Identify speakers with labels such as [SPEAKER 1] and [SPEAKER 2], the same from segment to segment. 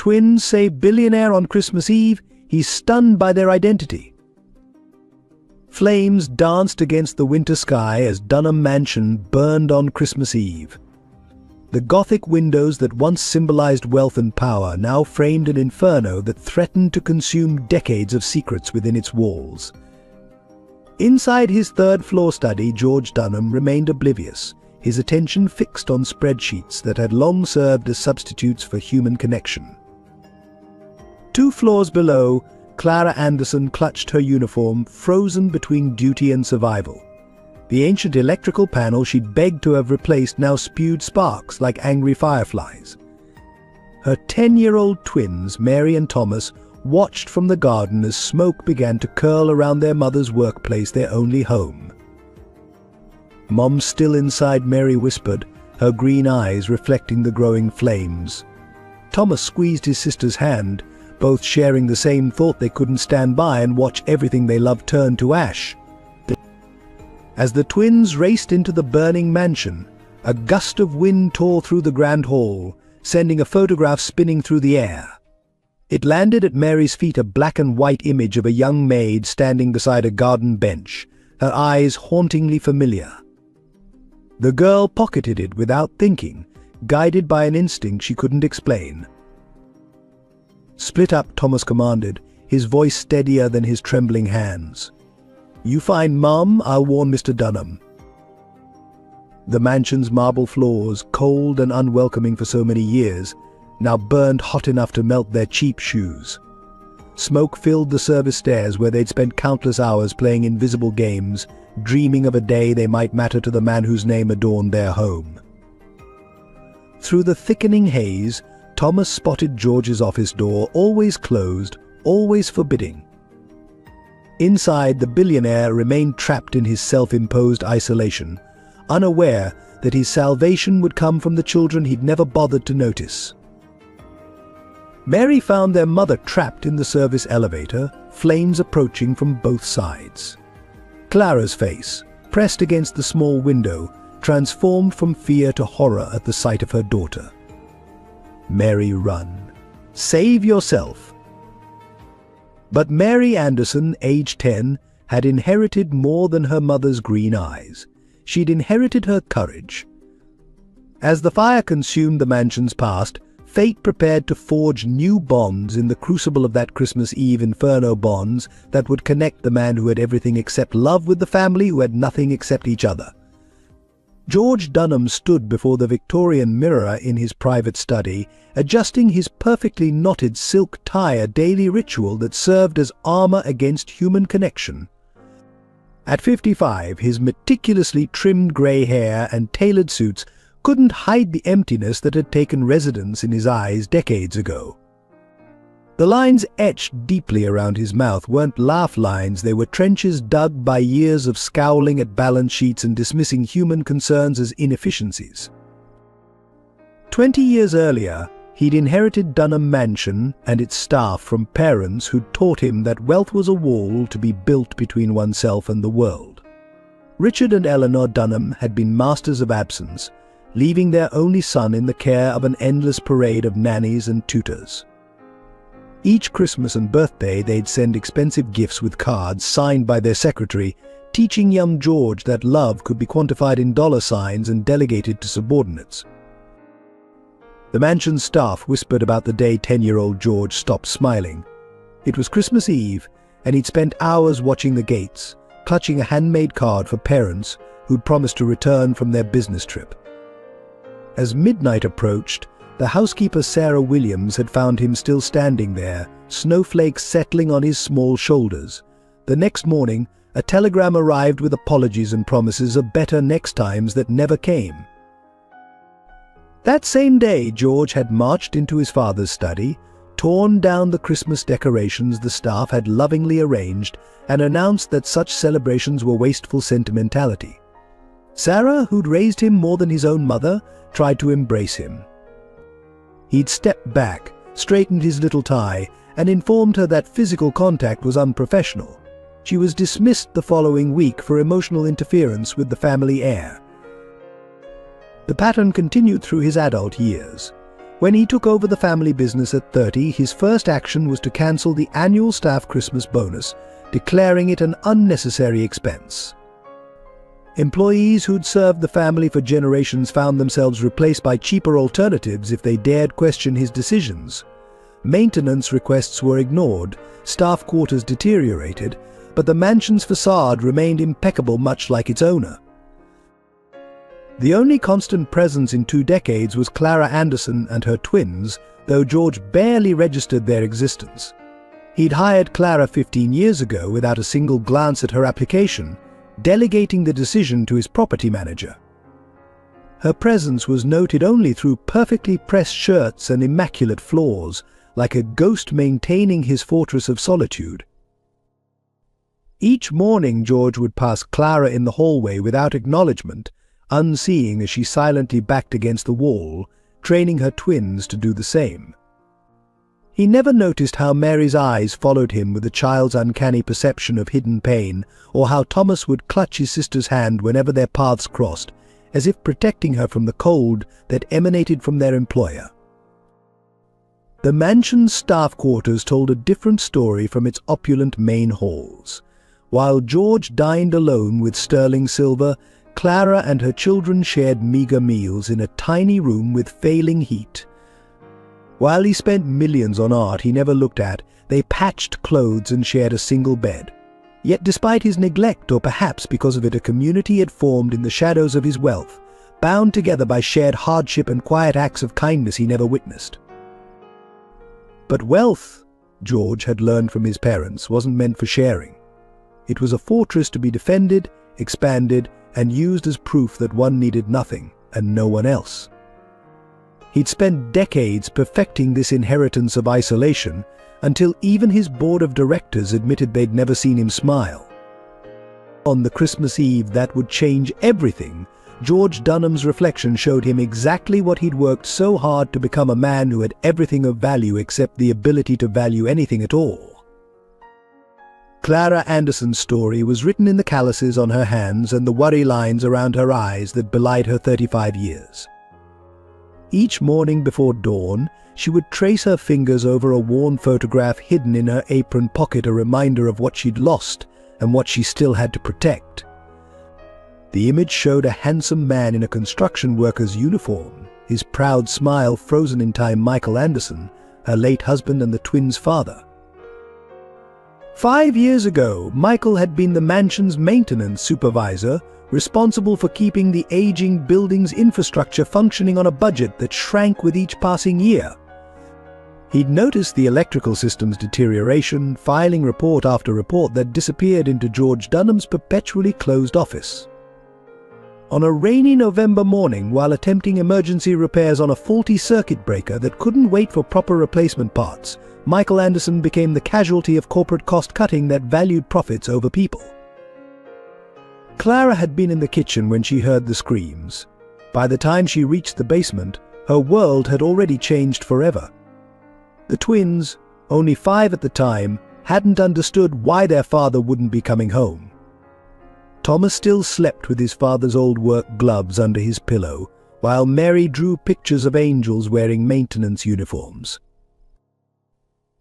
[SPEAKER 1] twins say Billionaire on Christmas Eve, he's stunned by their identity. Flames danced against the winter sky as Dunham Mansion burned on Christmas Eve. The Gothic windows that once symbolized wealth and power now framed an inferno that threatened to consume decades of secrets within its walls. Inside his third-floor study, George Dunham remained oblivious, his attention fixed on spreadsheets that had long served as substitutes for human connection. 2 floors below, Clara Anderson clutched her uniform, frozen between duty and survival. The ancient electrical panel she'd begged to have replaced now spewed sparks like angry fireflies. Her 10-year-old twins, Mary and Thomas, watched from the garden as smoke began to curl around their mother's workplace, their only home. "Mom's still inside," Mary whispered, her green eyes reflecting the growing flames. Thomas squeezed his sister's hand, both sharing the same thought: they couldn't stand by and watch everything they loved turn to ash. As the twins raced into the burning mansion, a gust of wind tore through the grand hall, sending a photograph spinning through the air. It landed at Mary's feet, a black and white image of a young maid standing beside a garden bench, her eyes hauntingly familiar. The girl pocketed it without thinking, guided by an instinct she couldn't explain. "Split up," Thomas commanded, his voice steadier than his trembling hands. "You find Mom, I'll warn Mr. Dunham." The mansion's marble floors, cold and unwelcoming for so many years, now burned hot enough to melt their cheap shoes. Smoke filled the service stairs where they'd spent countless hours playing invisible games, dreaming of a day they might matter to the man whose name adorned their home. Through the thickening haze, Thomas spotted George's office door, always closed, always forbidding. Inside, the billionaire remained trapped in his self-imposed isolation, unaware that his salvation would come from the children he'd never bothered to notice. Mary found their mother trapped in the service elevator, flames approaching from both sides. Clara's face, pressed against the small window, transformed from fear to horror at the sight of her daughter. "Mary, run. Save yourself." But Mary Anderson, aged 10, had inherited more than her mother's green eyes. She'd inherited her courage. As the fire consumed the mansion's past, fate prepared to forge new bonds in the crucible of that Christmas Eve inferno, bonds that would connect the man who had everything except love with the family who had nothing except each other. George Dunham stood before the Victorian mirror in his private study, adjusting his perfectly knotted silk tie, a daily ritual that served as armor against human connection. At 55, his meticulously trimmed grey hair and tailored suits couldn't hide the emptiness that had taken residence in his eyes decades ago. The lines etched deeply around his mouth weren't laugh lines, they were trenches dug by years of scowling at balance sheets and dismissing human concerns as inefficiencies. 20 years earlier, he'd inherited Dunham Mansion and its staff from parents who'd taught him that wealth was a wall to be built between oneself and the world. Richard and Eleanor Dunham had been masters of absence, leaving their only son in the care of an endless parade of nannies and tutors. Each Christmas and birthday they'd send expensive gifts with cards signed by their secretary, teaching young George that love could be quantified in dollar signs and delegated to subordinates. The mansion's staff whispered about the day 10-year-old George stopped smiling. It was Christmas Eve, and he'd spent hours watching the gates, clutching a handmade card for parents who'd promised to return from their business trip. As midnight approached, the housekeeper Sarah Williams had found him still standing there, snowflakes settling on his small shoulders. The next morning, a telegram arrived with apologies and promises of better next times that never came. That same day, George had marched into his father's study, torn down the Christmas decorations the staff had lovingly arranged, and announced that such celebrations were wasteful sentimentality. Sarah, who'd raised him more than his own mother, tried to embrace him. He'd stepped back, straightened his little tie, and informed her that physical contact was unprofessional. She was dismissed the following week for emotional interference with the family heir. The pattern continued through his adult years. When he took over the family business at 30, his first action was to cancel the annual staff Christmas bonus, declaring it an unnecessary expense. Employees who'd served the family for generations found themselves replaced by cheaper alternatives if they dared question his decisions. Maintenance requests were ignored, staff quarters deteriorated, but the mansion's facade remained impeccable, much like its owner. The only constant presence in 2 decades was Clara Anderson and her twins, though George barely registered their existence. He'd hired Clara 15 years ago without a single glance at her application, delegating the decision to his property manager. Her presence was noted only through perfectly pressed shirts and immaculate floors, like a ghost maintaining his fortress of solitude. Each morning George would pass Clara in the hallway without acknowledgement, unseeing as she silently backed against the wall, training her twins to do the same. He never noticed how Mary's eyes followed him with a child's uncanny perception of hidden pain, or how Thomas would clutch his sister's hand whenever their paths crossed, as if protecting her from the cold that emanated from their employer. The mansion's staff quarters told a different story from its opulent main halls. While George dined alone with sterling silver, Clara and her children shared meager meals in a tiny room with failing heat. While he spent millions on art he never looked at, they patched clothes and shared a single bed. Yet despite his neglect, or perhaps because of it, a community had formed in the shadows of his wealth, bound together by shared hardship and quiet acts of kindness he never witnessed. But wealth, George had learned from his parents, wasn't meant for sharing. It was a fortress to be defended, expanded, and used as proof that one needed nothing and no one else. He'd spent decades perfecting this inheritance of isolation, until even his board of directors admitted they'd never seen him smile. On the Christmas Eve that would change everything, George Dunham's reflection showed him exactly what he'd worked so hard to become: a man who had everything of value except the ability to value anything at all. Clara Anderson's story was written in the calluses on her hands and the worry lines around her eyes that belied her 35 years. Each morning before dawn, she would trace her fingers over a worn photograph hidden in her apron pocket, a reminder of what she'd lost and what she still had to protect. The image showed a handsome man in a construction worker's uniform, his proud smile frozen in time. Michael Anderson, her late husband and the twins' father. 5 years ago, Michael had been the mansion's maintenance supervisor, responsible for keeping the aging building's infrastructure functioning on a budget that shrank with each passing year. He'd noticed the electrical system's deterioration, filing report after report that disappeared into George Dunham's perpetually closed office. On a rainy November morning, while attempting emergency repairs on a faulty circuit breaker that couldn't wait for proper replacement parts, Michael Anderson became the casualty of corporate cost-cutting that valued profits over people. Clara had been in the kitchen when she heard the screams. By the time she reached the basement, her world had already changed forever. The twins, only 5 at the time, hadn't understood why their father wouldn't be coming home. Thomas still slept with his father's old work gloves under his pillow, while Mary drew pictures of angels wearing maintenance uniforms.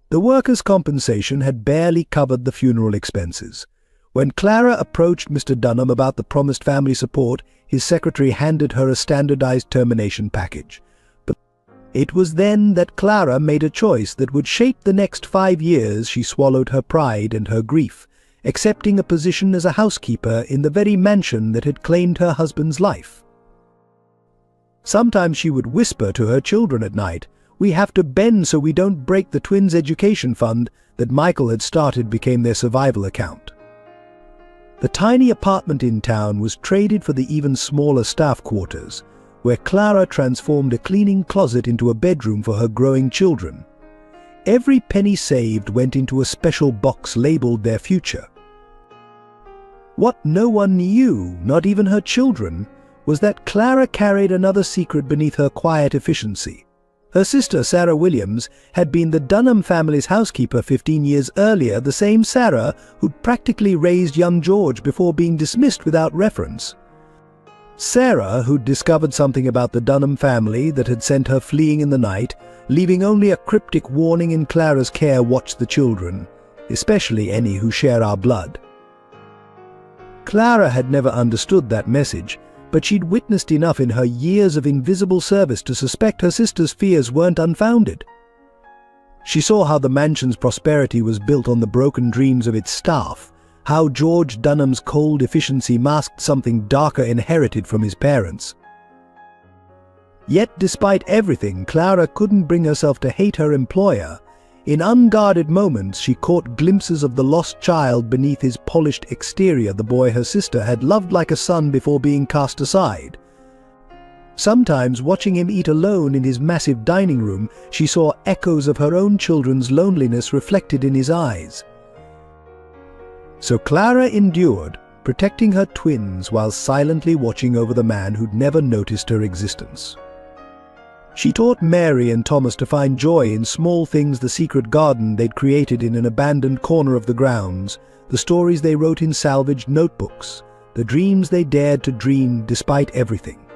[SPEAKER 1] The workers' compensation had barely covered the funeral expenses. When Clara approached Mr. Dunham about the promised family support, his secretary handed her a standardized termination package. But it was then that Clara made a choice that would shape the next 5 years. She swallowed her pride and her grief, accepting a position as a housekeeper in the very mansion that had claimed her husband's life. Sometimes she would whisper to her children at night, "We have to bend so we don't break the twins' education fund," that Michael had started became their survival account. The tiny apartment in town was traded for the even smaller staff quarters, where Clara transformed a cleaning closet into a bedroom for her growing children. Every penny saved went into a special box labeled their future. What no one knew, not even her children, was that Clara carried another secret beneath her quiet efficiency. Her sister, Sarah Williams, had been the Dunham family's housekeeper 15 years earlier, the same Sarah who'd practically raised young George before being dismissed without reference. Sarah, who'd discovered something about the Dunham family that had sent her fleeing in the night, leaving only a cryptic warning in Clara's care, watch the children, especially any who share our blood. Clara had never understood that message, but she'd witnessed enough in her years of invisible service to suspect her sister's fears weren't unfounded. She saw how the mansion's prosperity was built on the broken dreams of its staff, how George Dunham's cold efficiency masked something darker inherited from his parents. Yet despite everything, Clara couldn't bring herself to hate her employer. In unguarded moments, she caught glimpses of the lost child beneath his polished exterior, the boy her sister had loved like a son before being cast aside. Sometimes, watching him eat alone in his massive dining room, she saw echoes of her own children's loneliness reflected in his eyes. So Clara endured, protecting her twins while silently watching over the man who'd never noticed her existence. She taught Mary and Thomas to find joy in small things: the secret garden they'd created in an abandoned corner of the grounds, the stories they wrote in salvaged notebooks, the dreams they dared to dream despite everything.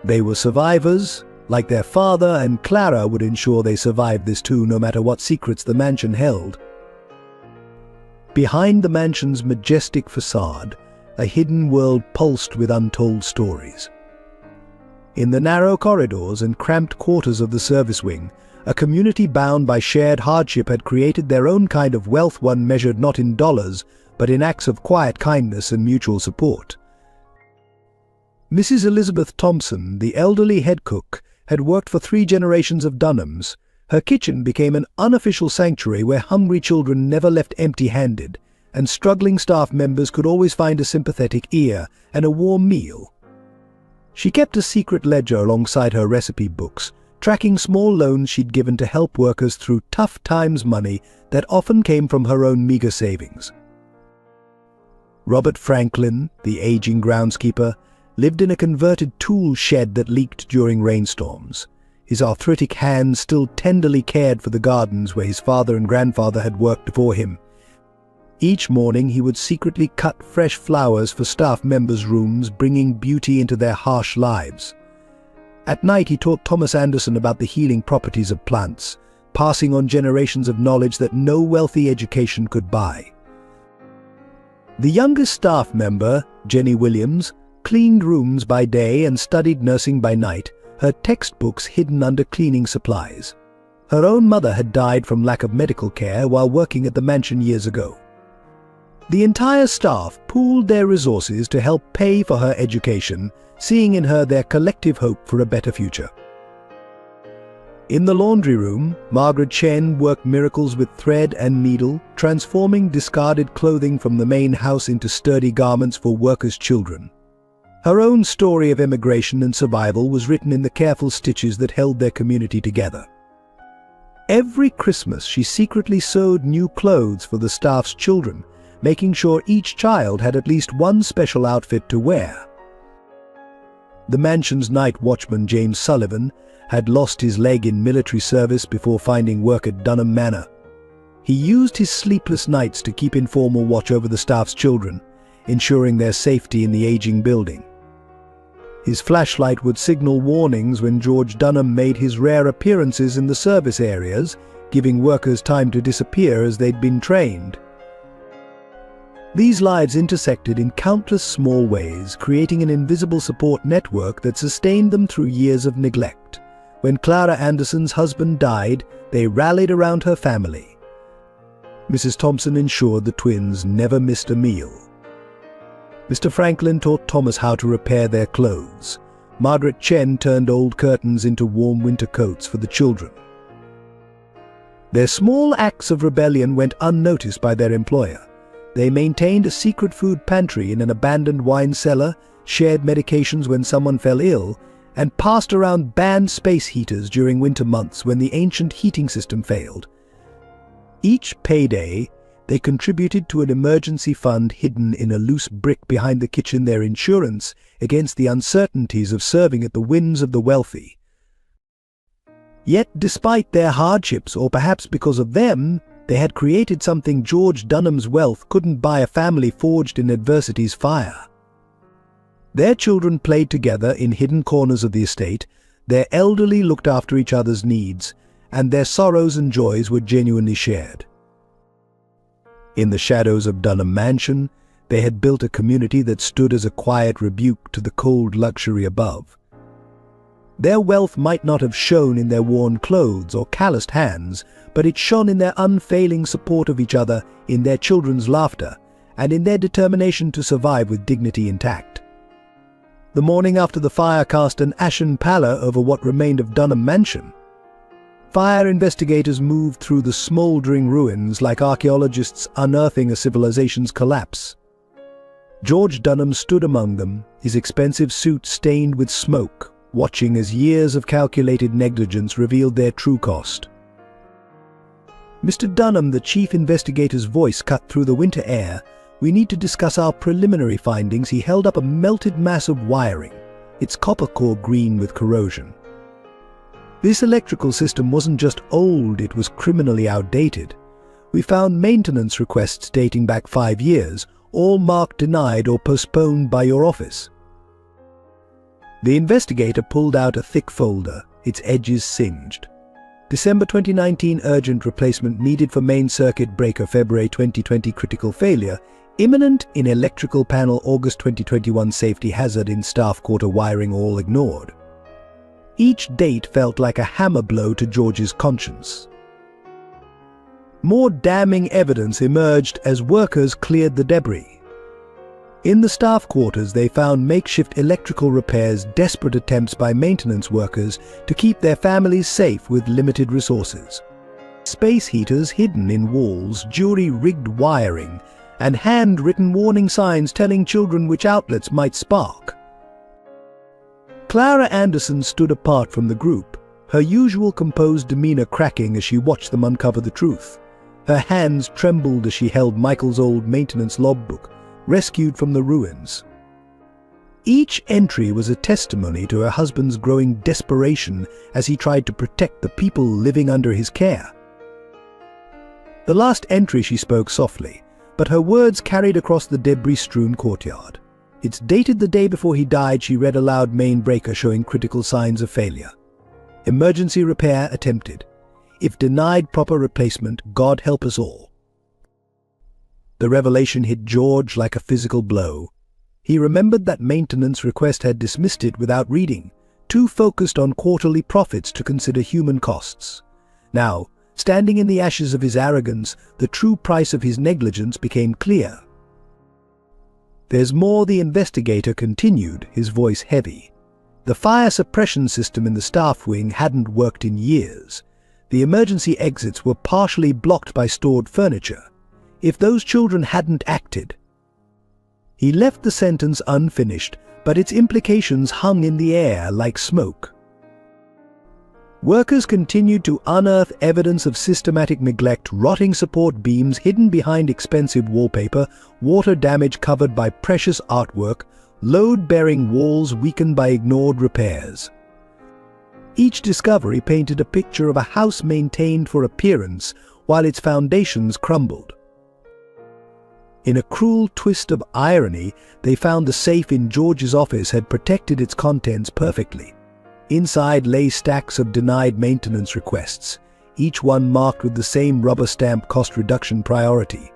[SPEAKER 1] They were survivors, like their father, and Clara would ensure they survived this too, no matter what secrets the mansion held. Behind the mansion's majestic facade, a hidden world pulsed with untold stories. In the narrow corridors and cramped quarters of the service wing, a community bound by shared hardship had created their own kind of wealth, one measured not in dollars, but in acts of quiet kindness and mutual support. Mrs. Elizabeth Thompson, the elderly head cook, had worked for 3 generations of Dunhams. Her kitchen became an unofficial sanctuary where hungry children never left empty-handed, and struggling staff members could always find a sympathetic ear and a warm meal. She kept a secret ledger alongside her recipe books, tracking small loans she'd given to help workers through tough times, money that often came from her own meager savings. Robert Franklin, the aging groundskeeper, lived in a converted tool shed that leaked during rainstorms. His arthritic hands still tenderly cared for the gardens where his father and grandfather had worked before him. Each morning he would secretly cut fresh flowers for staff members' rooms, bringing beauty into their harsh lives. At night he taught Thomas Anderson about the healing properties of plants, passing on generations of knowledge that no wealthy education could buy. The youngest staff member, Jenny Williams, cleaned rooms by day and studied nursing by night, her textbooks hidden under cleaning supplies. Her own mother had died from lack of medical care while working at the mansion years ago. The entire staff pooled their resources to help pay for her education, seeing in her their collective hope for a better future. In the laundry room, Margaret Chen worked miracles with thread and needle, transforming discarded clothing from the main house into sturdy garments for workers' children. Her own story of immigration and survival was written in the careful stitches that held their community together. Every Christmas, she secretly sewed new clothes for the staff's children, making sure each child had at least one special outfit to wear. The mansion's night watchman, James Sullivan, had lost his leg in military service before finding work at Dunham Manor. He used his sleepless nights to keep informal watch over the staff's children, ensuring their safety in the aging building. His flashlight would signal warnings when George Dunham made his rare appearances in the service areas, giving workers time to disappear as they'd been trained. These lives intersected in countless small ways, creating an invisible support network that sustained them through years of neglect. When Clara Anderson's husband died, they rallied around her family. Mrs. Thompson ensured the twins never missed a meal. Mr. Franklin taught Thomas how to repair their clothes. Margaret Chen turned old curtains into warm winter coats for the children. Their small acts of rebellion went unnoticed by their employer. They maintained a secret food pantry in an abandoned wine cellar, shared medications when someone fell ill, and passed around banned space heaters during winter months when the ancient heating system failed. Each payday, they contributed to an emergency fund hidden in a loose brick behind the kitchen, their insurance against the uncertainties of serving at the whims of the wealthy. Yet, despite their hardships, or perhaps because of them, they had created something George Dunham's wealth couldn't buy: a family forged in adversity's fire. Their children played together in hidden corners of the estate, their elderly looked after each other's needs, and their sorrows and joys were genuinely shared. In the shadows of Dunham Mansion, they had built a community that stood as a quiet rebuke to the cold luxury above. Their wealth might not have shone in their worn clothes or calloused hands, but it shone in their unfailing support of each other, in their children's laughter, and in their determination to survive with dignity intact. The morning after the fire cast an ashen pallor over what remained of Dunham Mansion. Fire investigators moved through the smouldering ruins like archaeologists unearthing a civilization's collapse. George Dunham stood among them, his expensive suit stained with smoke, watching as years of calculated negligence revealed their true cost. "Mr. Dunham," the chief investigator's voice cut through the winter air, "we need to discuss our preliminary findings." He held up a melted mass of wiring, its copper core green with corrosion. This electrical system wasn't just old, it was criminally outdated. We found maintenance requests dating back 5 years, all marked denied or postponed by your office. The investigator pulled out a thick folder, its edges singed. December 2019 urgent replacement needed for main circuit breaker. February 2020 critical failure. Imminent in electrical panel. August 2021 safety hazard in staff quarter. Wiring all ignored. Each date felt like a hammer blow to George's conscience. More damning evidence emerged as workers cleared the debris. In the staff quarters, they found makeshift electrical repairs, desperate attempts by maintenance workers to keep their families safe with limited resources. Space heaters hidden in walls, jury-rigged wiring, and hand-written warning signs telling children which outlets might spark. Clara Anderson stood apart from the group, her usual composed demeanor cracking as she watched them uncover the truth. Her hands trembled as she held Michael's old maintenance logbook, rescued from the ruins. Each entry was a testimony to her husband's growing desperation as he tried to protect the people living under his care. The last entry she spoke softly, but her words carried across the debris-strewn courtyard. It's dated the day before he died. She read aloud, main breaker showing critical signs of failure. Emergency repair attempted. If denied proper replacement, God help us all. The revelation hit George like a physical blow. He remembered that maintenance request had dismissed it without reading, too focused on quarterly profits to consider human costs. Now, standing in the ashes of his arrogance, the true price of his negligence became clear. "There's more," the investigator continued, his voice heavy. The fire suppression system in the staff wing hadn't worked in years. The emergency exits were partially blocked by stored furniture. If those children hadn't acted. He left the sentence unfinished, but its implications hung in the air like smoke. Workers continued to unearth evidence of systematic neglect, rotting support beams hidden behind expensive wallpaper, water damage covered by precious artwork, load-bearing walls weakened by ignored repairs. Each discovery painted a picture of a house maintained for appearance while its foundations crumbled. In a cruel twist of irony, they found the safe in George's office had protected its contents perfectly. Inside lay stacks of denied maintenance requests, each one marked with the same rubber stamp cost reduction priority.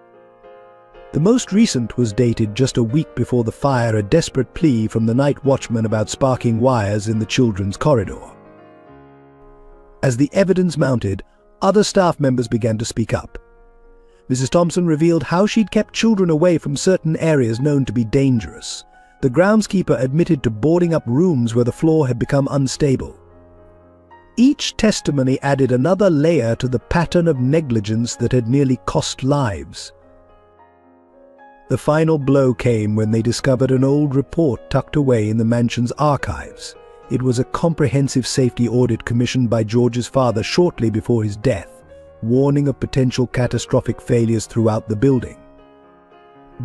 [SPEAKER 1] The most recent was dated just a week before the fire, a desperate plea from the night watchman about sparking wires in the children's corridor. As the evidence mounted, other staff members began to speak up. Mrs. Thompson revealed how she'd kept children away from certain areas known to be dangerous. The groundskeeper admitted to boarding up rooms where the floor had become unstable. Each testimony added another layer to the pattern of negligence that had nearly cost lives. The final blow came when they discovered an old report tucked away in the mansion's archives. It was a comprehensive safety audit commissioned by George's father shortly before his death, warning of potential catastrophic failures throughout the building.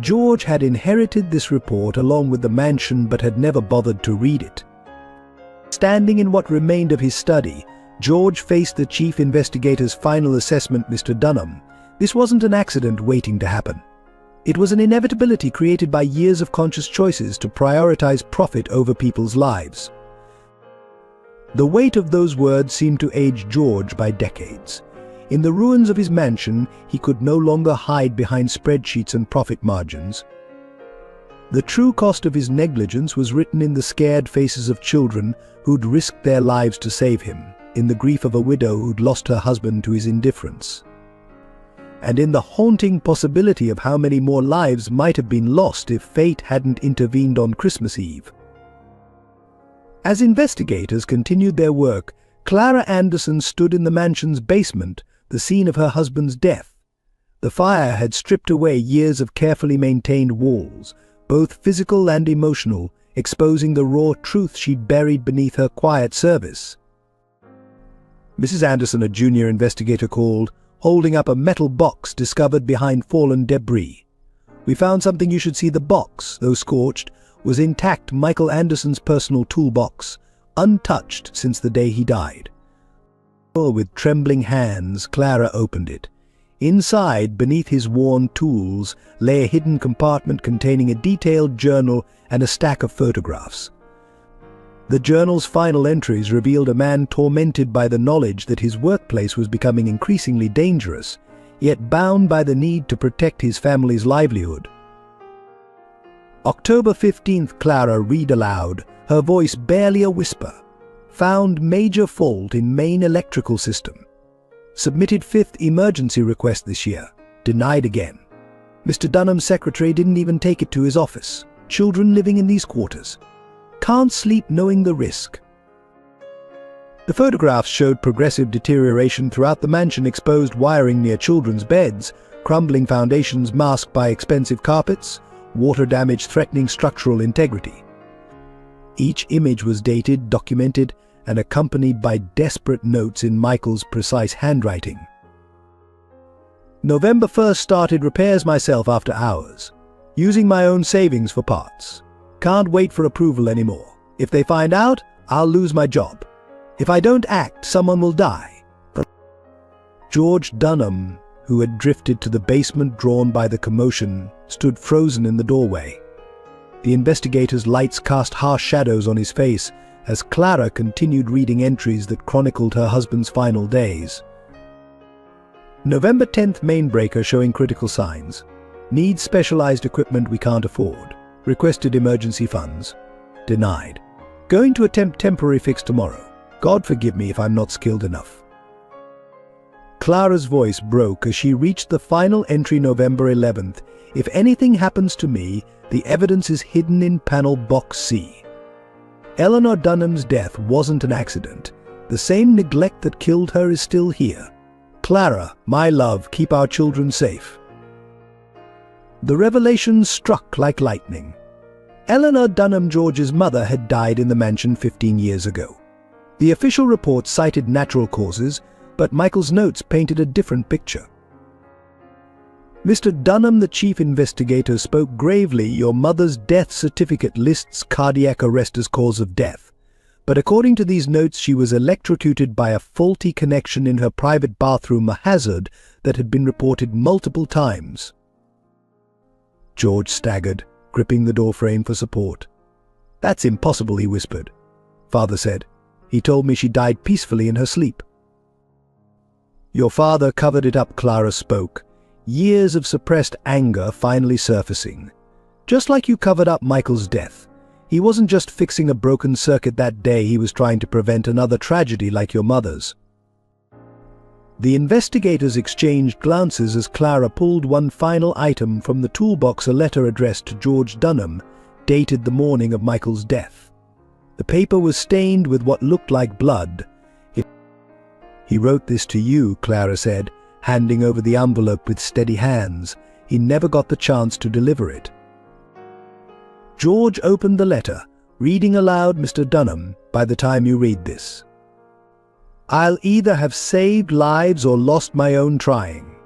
[SPEAKER 1] George had inherited this report along with the mansion but had never bothered to read it. Standing in what remained of his study, George faced the chief investigator's final assessment. "Mr. Dunham, this wasn't an accident waiting to happen. It was an inevitability created by years of conscious choices to prioritize profit over people's lives. The weight of those words seemed to age George by decades. In the ruins of his mansion, he could no longer hide behind spreadsheets and profit margins. The true cost of his negligence was written in the scared faces of children who'd risked their lives to save him, in the grief of a widow who'd lost her husband to his indifference, and in the haunting possibility of how many more lives might have been lost if fate hadn't intervened on Christmas Eve. As investigators continued their work, Clara Anderson stood in the mansion's basement, the scene of her husband's death. The fire had stripped away years of carefully maintained walls, both physical and emotional, exposing the raw truth she'd buried beneath her quiet service. Mrs. Anderson, a junior investigator, called, holding up a metal box discovered behind fallen debris. "We found something. You should see the box." Though scorched, was intact. Michael Anderson's personal toolbox, untouched since the day he died. With trembling hands, Clara opened it. Inside, beneath his worn tools, lay a hidden compartment containing a detailed journal and a stack of photographs. The journal's final entries revealed a man tormented by the knowledge that his workplace was becoming increasingly dangerous, yet bound by the need to protect his family's livelihood. October 15th, Clara read aloud, her voice barely a whisper. Found major fault in main electrical system. Submitted 5th emergency request this year. Denied again. Mr. Dunham's secretary didn't even take it to his office. Children living in these quarters. Can't sleep knowing the risk. The photographs showed progressive deterioration throughout the mansion, exposed wiring near children's beds, crumbling foundations masked by expensive carpets, water damage threatening structural integrity. Each image was dated, documented, and accompanied by desperate notes in Michael's precise handwriting. November 1st, started repairs myself after hours, using my own savings for parts. Can't wait for approval anymore. If they find out, I'll lose my job. If I don't act, someone will die. George Dunham, who had drifted to the basement drawn by the commotion, stood frozen in the doorway. The investigator's lights cast harsh shadows on his face as Clara continued reading entries that chronicled her husband's final days. November 10th, main breaker showing critical signs. Needs specialized equipment we can't afford. Requested emergency funds. Denied. Going to attempt temporary fix tomorrow. God forgive me if I'm not skilled enough. Clara's voice broke as she reached the final entry, November 11th. If anything happens to me, the evidence is hidden in panel box C. Eleanor Dunham's death wasn't an accident. The same neglect that killed her is still here. Clara, my love, keep our children safe. The revelation struck like lightning. Eleanor Dunham, George's mother, had died in the mansion 15 years ago. The official report cited natural causes, but Michael's notes painted a different picture. Mr. Dunham, the chief investigator, spoke gravely. Your mother's death certificate lists cardiac arrest as cause of death. But according to these notes, she was electrocuted by a faulty connection in her private bathroom, a hazard that had been reported multiple times. George staggered, gripping the doorframe for support. That's impossible, he whispered. Father said. He told me she died peacefully in her sleep. Your father covered it up, Clara spoke. Years of suppressed anger finally surfacing. Just like you covered up Michael's death. He wasn't just fixing a broken circuit that day, he was trying to prevent another tragedy like your mother's. The investigators exchanged glances as Clara pulled one final item from the toolbox, a letter addressed to George Dunham, dated the morning of Michael's death. The paper was stained with what looked like blood. He wrote this to you, Clara said, handing over the envelope with steady hands. He never got the chance to deliver it. George opened the letter, reading aloud, Mr. Dunham, by the time you read this. I'll either have saved lives or lost my own trying.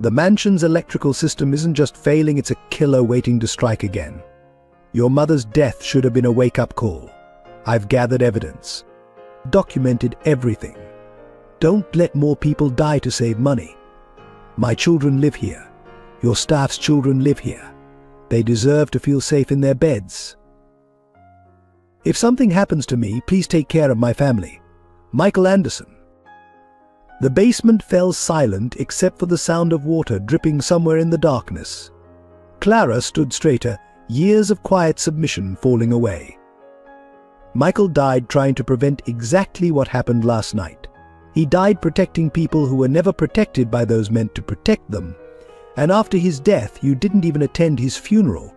[SPEAKER 1] The mansion's electrical system isn't just failing, it's a killer waiting to strike again. Your mother's death should have been a wake-up call. I've gathered evidence. Documented everything. Don't let more people die to save money. My children live here. Your staff's children live here. They deserve to feel safe in their beds. If something happens to me, please take care of my family. Michael Anderson. The basement fell silent except for the sound of water dripping somewhere in the darkness. Clara stood straighter, years of quiet submission falling away. Michael died trying to prevent exactly what happened last night. He died protecting people who were never protected by those meant to protect them. And after his death, you didn't even attend his funeral.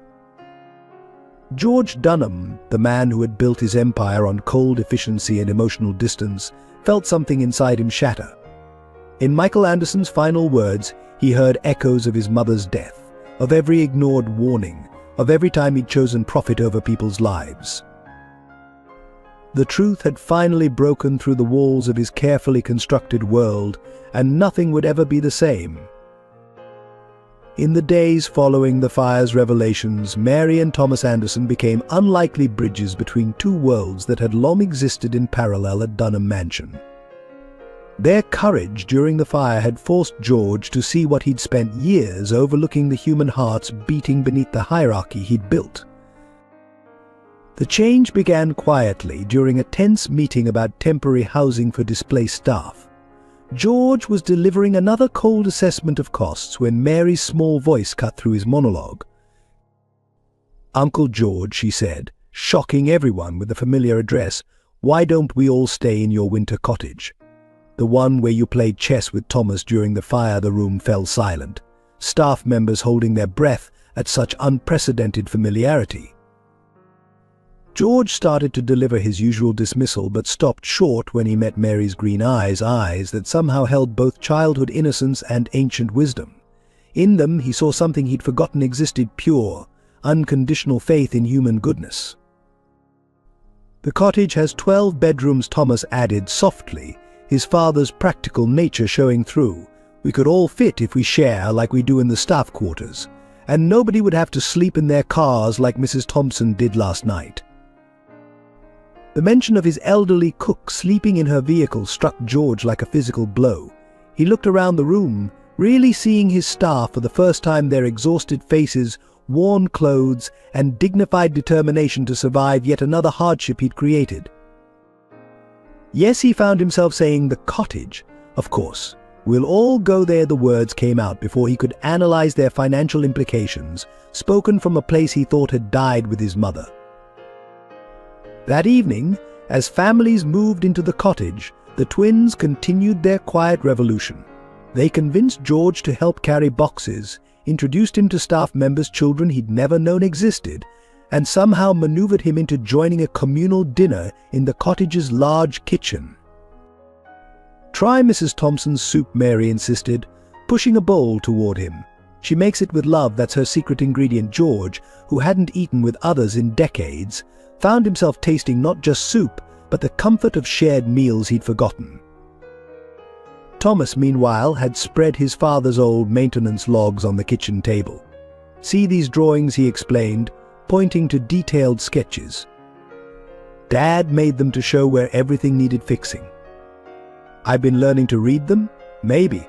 [SPEAKER 1] George Dunham, the man who had built his empire on cold efficiency and emotional distance, felt something inside him shatter. In Michael Anderson's final words, he heard echoes of his mother's death, of every ignored warning, of every time he'd chosen profit over people's lives. The truth had finally broken through the walls of his carefully constructed world, and nothing would ever be the same. In the days following the fire's revelations, Mary and Thomas Anderson became unlikely bridges between two worlds that had long existed in parallel at Dunham Mansion. Their courage during the fire had forced George to see what he'd spent years overlooking: the human hearts beating beneath the hierarchy he'd built. The change began quietly during a tense meeting about temporary housing for displaced staff. George was delivering another cold assessment of costs when Mary's small voice cut through his monologue. "Uncle George," she said, shocking everyone with the familiar address, "why don't we all stay in your winter cottage? The one where you played chess with Thomas during the fire." The room fell silent, staff members holding their breath at such unprecedented familiarity. George started to deliver his usual dismissal, but stopped short when he met Mary's green eyes that somehow held both childhood innocence and ancient wisdom. In them he saw something he'd forgotten existed: pure, unconditional faith in human goodness. "The cottage has 12 bedrooms," Thomas added softly, his father's practical nature showing through. "We could all fit if we share like we do in the staff quarters, and nobody would have to sleep in their cars like Mrs. Thompson did last night." The mention of his elderly cook sleeping in her vehicle struck George like a physical blow. He looked around the room, really seeing his staff for the first time, their exhausted faces, worn clothes, and dignified determination to survive yet another hardship he'd created. Yes, he found himself saying "the cottage." Of course, "We'll all go there," the words came out before he could analyze their financial implications, spoken from a place he thought had died with his mother. That evening, as families moved into the cottage, the twins continued their quiet revolution. They convinced George to help carry boxes, introduced him to staff members' children he'd never known existed, and somehow maneuvered him into joining a communal dinner in the cottage's large kitchen. "Try Mrs. Thompson's soup," Mary insisted, pushing a bowl toward him. "She makes it with love, that's her secret ingredient." George, who hadn't eaten with others in decades, found himself tasting not just soup, but the comfort of shared meals he'd forgotten. Thomas, meanwhile, had spread his father's old maintenance logs on the kitchen table. "See these drawings," he explained, pointing to detailed sketches. "Dad made them to show where everything needed fixing. I've been learning to read them. Maybe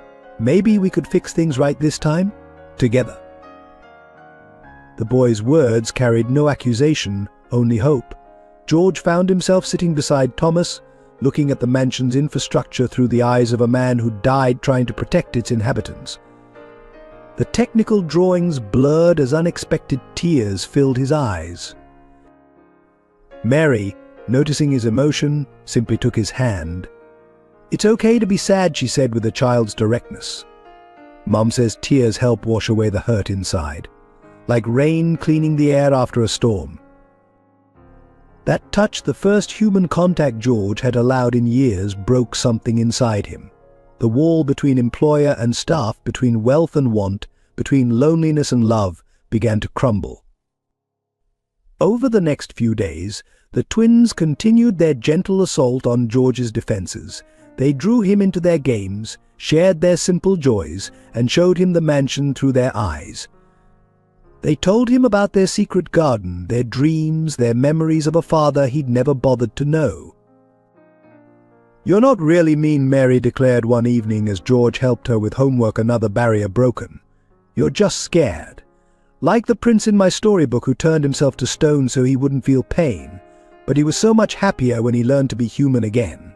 [SPEAKER 1] we could fix things right this time, together." The boy's words carried no accusation, only hope. George found himself sitting beside Thomas, looking at the mansion's infrastructure through the eyes of a man who died trying to protect its inhabitants. The technical drawings blurred as unexpected tears filled his eyes. Mary, noticing his emotion, simply took his hand. "It's okay to be sad," she said with a child's directness. "Mom says tears help wash away the hurt inside, like rain cleaning the air after a storm." That touch, the first human contact George had allowed in years, broke something inside him. The wall between employer and staff, between wealth and want, between loneliness and love, began to crumble. Over the next few days, the twins continued their gentle assault on George's defenses. They drew him into their games, shared their simple joys, and showed him the mansion through their eyes. They told him about their secret garden, their dreams, their memories of a father he'd never bothered to know. "You're not really mean," Mary declared one evening as George helped her with homework, another barrier broken. You're just scared. Like the prince in my storybook who turned himself to stone so he wouldn't feel pain, but he was so much happier when he learned to be human again."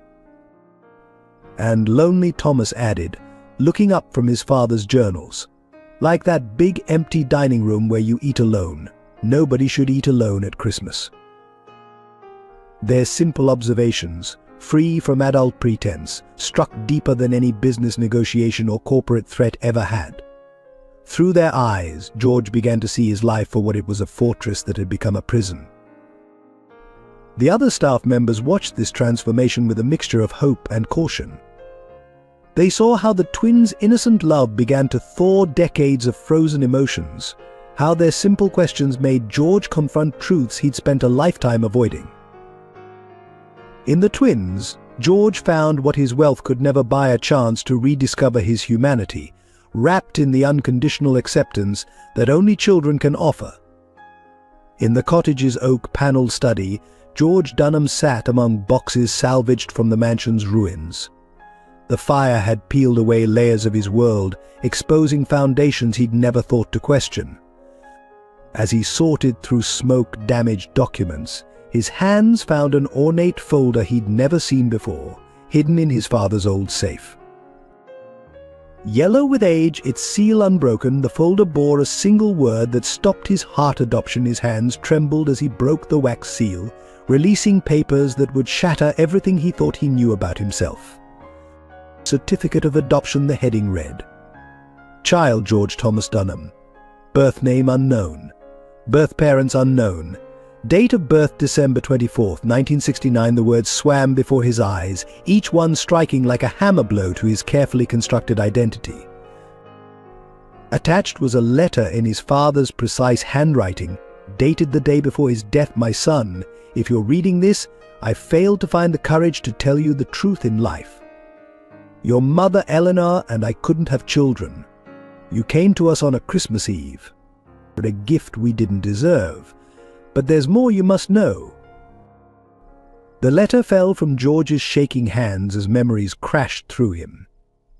[SPEAKER 1] And lonely Thomas added, looking up from his father's journals, "Like that big empty dining room where you eat alone. Nobody should eat alone at Christmas." Their simple observations, free from adult pretense, struck deeper than any business negotiation or corporate threat ever had. Through their eyes, George began to see his life for what it was, a fortress that had become a prison. The other staff members watched this transformation with a mixture of hope and caution. They saw how the twins' innocent love began to thaw decades of frozen emotions, how their simple questions made George confront truths he'd spent a lifetime avoiding. In the twins, George found what his wealth could never buy: a chance to rediscover his humanity, wrapped in the unconditional acceptance that only children can offer. In the cottage's oak-paneled study, George Dunham sat among boxes salvaged from the mansion's ruins. The fire had peeled away layers of his world, exposing foundations he'd never thought to question. As he sorted through smoke-damaged documents, his hands found an ornate folder he'd never seen before, hidden in his father's old safe. Yellow with age, its seal unbroken, the folder bore a single word that stopped his heart adoption. His hands trembled as he broke the wax seal, releasing papers that would shatter everything he thought he knew about himself. Certificate of adoption, the heading read. Child George Thomas Dunham. Birth name unknown. Birth parents unknown. Date of birth December 24th, 1969. The words swam before his eyes, each one striking like a hammer blow to his carefully constructed identity. Attached was a letter in his father's precise handwriting, dated the day before his death. My son, if you're reading this, I failed to find the courage to tell you the truth in life. Your mother Eleanor and I couldn't have children. You came to us on a Christmas Eve. A gift we didn't deserve. But there's more you must know. The letter fell from George's shaking hands as memories crashed through him.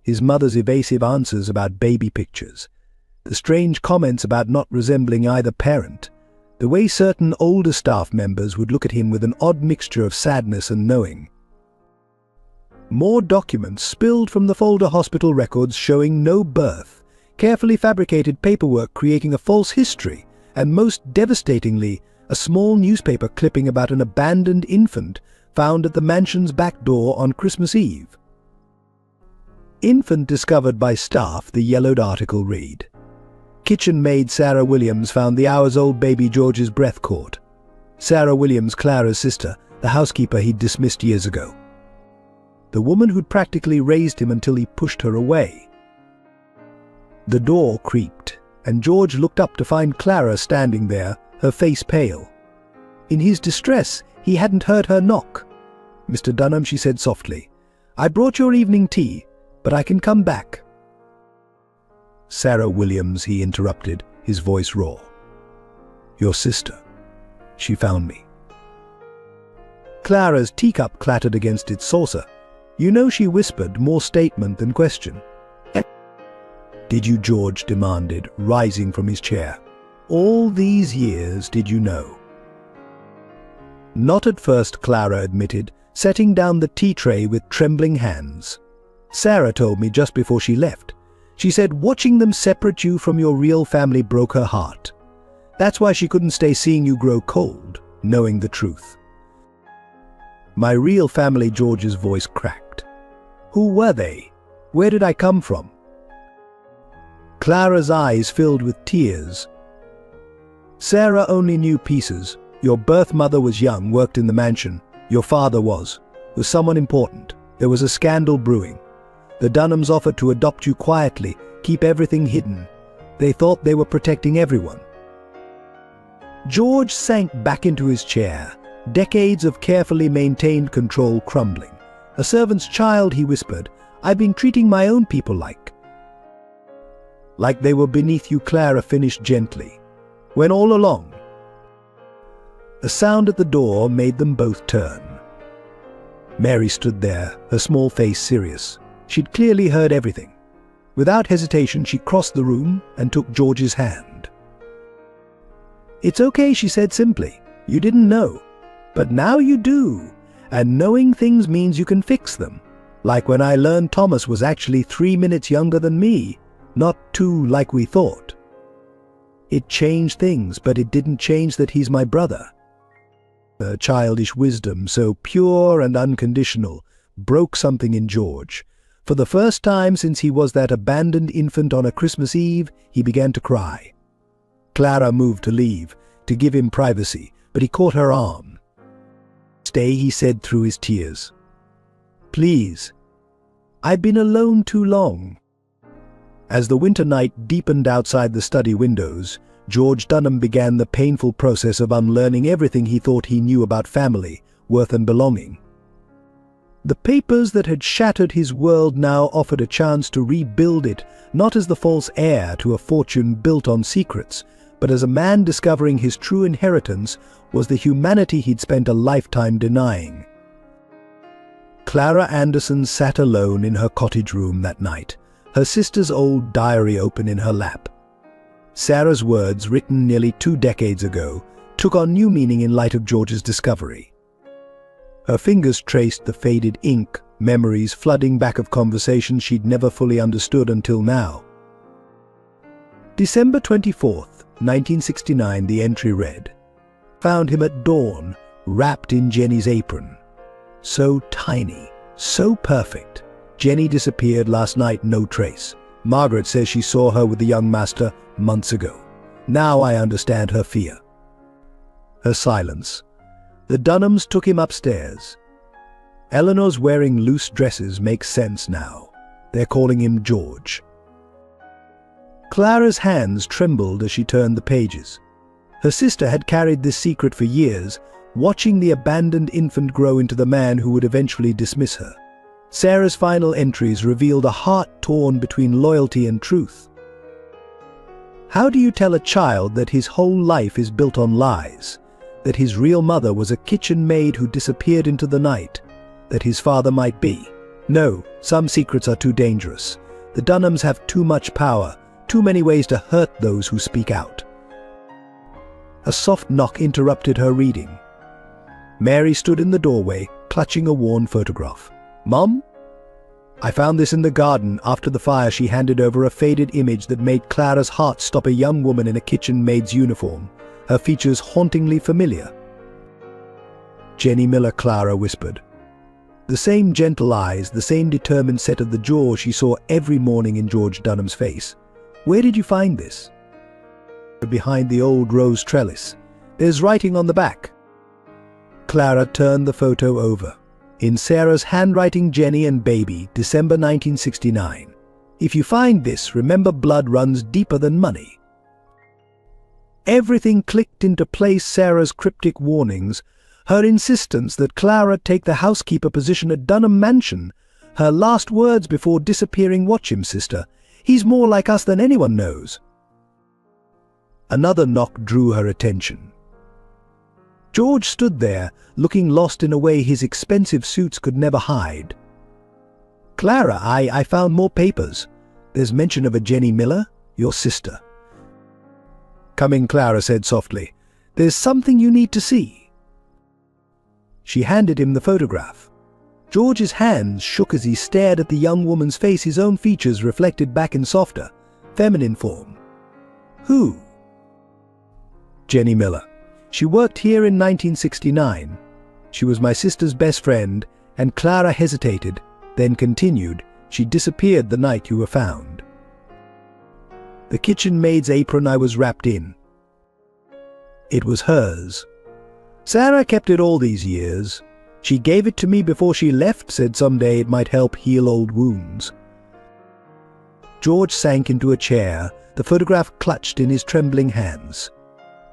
[SPEAKER 1] His mother's evasive answers about baby pictures, the strange comments about not resembling either parent, the way certain older staff members would look at him with an odd mixture of sadness and knowing. More documents spilled from the folder, hospital records showing no birth, carefully fabricated paperwork creating a false history, and most devastatingly, a small newspaper clipping about an abandoned infant found at the mansion's back door on Christmas Eve. Infant discovered by staff, the yellowed article read. Kitchen maid Sarah Williams found the hours-old baby George's breath caught. Sarah Williams, Clara's sister, the housekeeper he'd dismissed years ago. The woman who'd practically raised him until he pushed her away. The door creaked, and George looked up to find Clara standing there, her face pale. In his distress, he hadn't heard her knock. "Mr. Dunham," she said softly, "I brought your evening tea, but I can come back." "Sarah Williams," he interrupted, his voice raw. "Your sister. She found me." Clara's teacup clattered against its saucer. "You know," she whispered, more statement than question. "Did you?" George demanded, rising from his chair. "All these years, did you know?" "Not at first," Clara admitted, setting down the tea tray with trembling hands. "Sarah told me just before she left. She said watching them separate you from your real family broke her heart. That's why she couldn't stay seeing you grow cold, knowing the truth." "My real family," George's voice cracked. "Who were they? Where did I come from?" Clara's eyes filled with tears. "Sarah only knew pieces. Your birth mother was young, worked in the mansion. Your father was someone important. There was a scandal brewing. The Dunhams offered to adopt you quietly, keep everything hidden. They thought they were protecting everyone." George sank back into his chair, decades of carefully maintained control crumbling. "A servant's child," he whispered. "I've been treating my own people like they were beneath you," Clara finished gently. "When all along." A sound at the door made them both turn. Mary stood there, her small face serious. She'd clearly heard everything. Without hesitation, she crossed the room and took George's hand. "It's okay," she said simply. "You didn't know. But now you do. And knowing things means you can fix them. Like when I learned Thomas was actually 3 minutes younger than me, not 2 like we thought. It changed things, but it didn't change that he's my brother." Her childish wisdom, so pure and unconditional, broke something in George. For the first time since he was that abandoned infant on a Christmas Eve, he began to cry. Clara moved to leave, to give him privacy, but he caught her arm. "Stay," he said through his tears. "Please. I've been alone too long." As the winter night deepened outside the study windows, George Dunham began the painful process of unlearning everything he thought he knew about family, worth and belonging. The papers that had shattered his world now offered a chance to rebuild it, not as the false heir to a fortune built on secrets, but as a man discovering his true inheritance was the humanity he'd spent a lifetime denying. Clara Anderson sat alone in her cottage room that night, her sister's old diary open in her lap. Sarah's words, written nearly 2 decades ago, took on new meaning in light of George's discovery. Her fingers traced the faded ink, memories flooding back of conversations she'd never fully understood until now. December 24th, 1969, the entry read, "Found him at dawn, wrapped in Jenny's apron. So tiny, so perfect. Jenny disappeared last night, no trace. Margaret says she saw her with the young master months ago. Now I understand her fear." Her silence. The Dunhams took him upstairs. Eleanor's wearing loose dresses makes sense now. They're calling him George. Clara's hands trembled as she turned the pages. Her sister had carried this secret for years, watching the abandoned infant grow into the man who would eventually dismiss her. Sarah's final entries revealed a heart torn between loyalty and truth. How do you tell a child that his whole life is built on lies? That his real mother was a kitchen maid who disappeared into the night? That his father might be? No, some secrets are too dangerous. The Dunhams have too much power, too many ways to hurt those who speak out. A soft knock interrupted her reading. Mary stood in the doorway, clutching a worn photograph. "Mom?" "I found this in the garden." After the fire, she handed over a faded image that made Clara's heart stop. A young woman in a kitchen maid's uniform, her features hauntingly familiar. "Jenny Miller," Clara whispered. The same gentle eyes, the same determined set of the jaw she saw every morning in George Dunham's face. "Where did you find this?" "Behind the old rose trellis. There's writing on the back." Clara turned the photo over. In Sarah's handwriting, "Jenny and baby, December 1969. If you find this, remember blood runs deeper than money." Everything clicked into place. Sarah's cryptic warnings, her insistence that Clara take the housekeeper position at Dunham Mansion, her last words before disappearing. "Watch him, sister. He's more like us than anyone knows." Another knock drew her attention. George stood there, looking lost in a way his expensive suits could never hide. "Clara, I found more papers. There's mention of a Jenny Miller, your sister." "Come in," Clara said softly. "There's something you need to see." She handed him the photograph. George's hands shook as he stared at the young woman's face, his own features reflected back in softer, feminine form. "Who?" "Jenny Miller. She worked here in 1969. She was my sister's best friend," and Clara hesitated, then continued, "She disappeared the night you were found. The kitchen maid's apron I was wrapped in. It was hers. Sarah kept it all these years. She gave it to me before she left, said someday it might help heal old wounds." George sank into a chair, the photograph clutched in his trembling hands.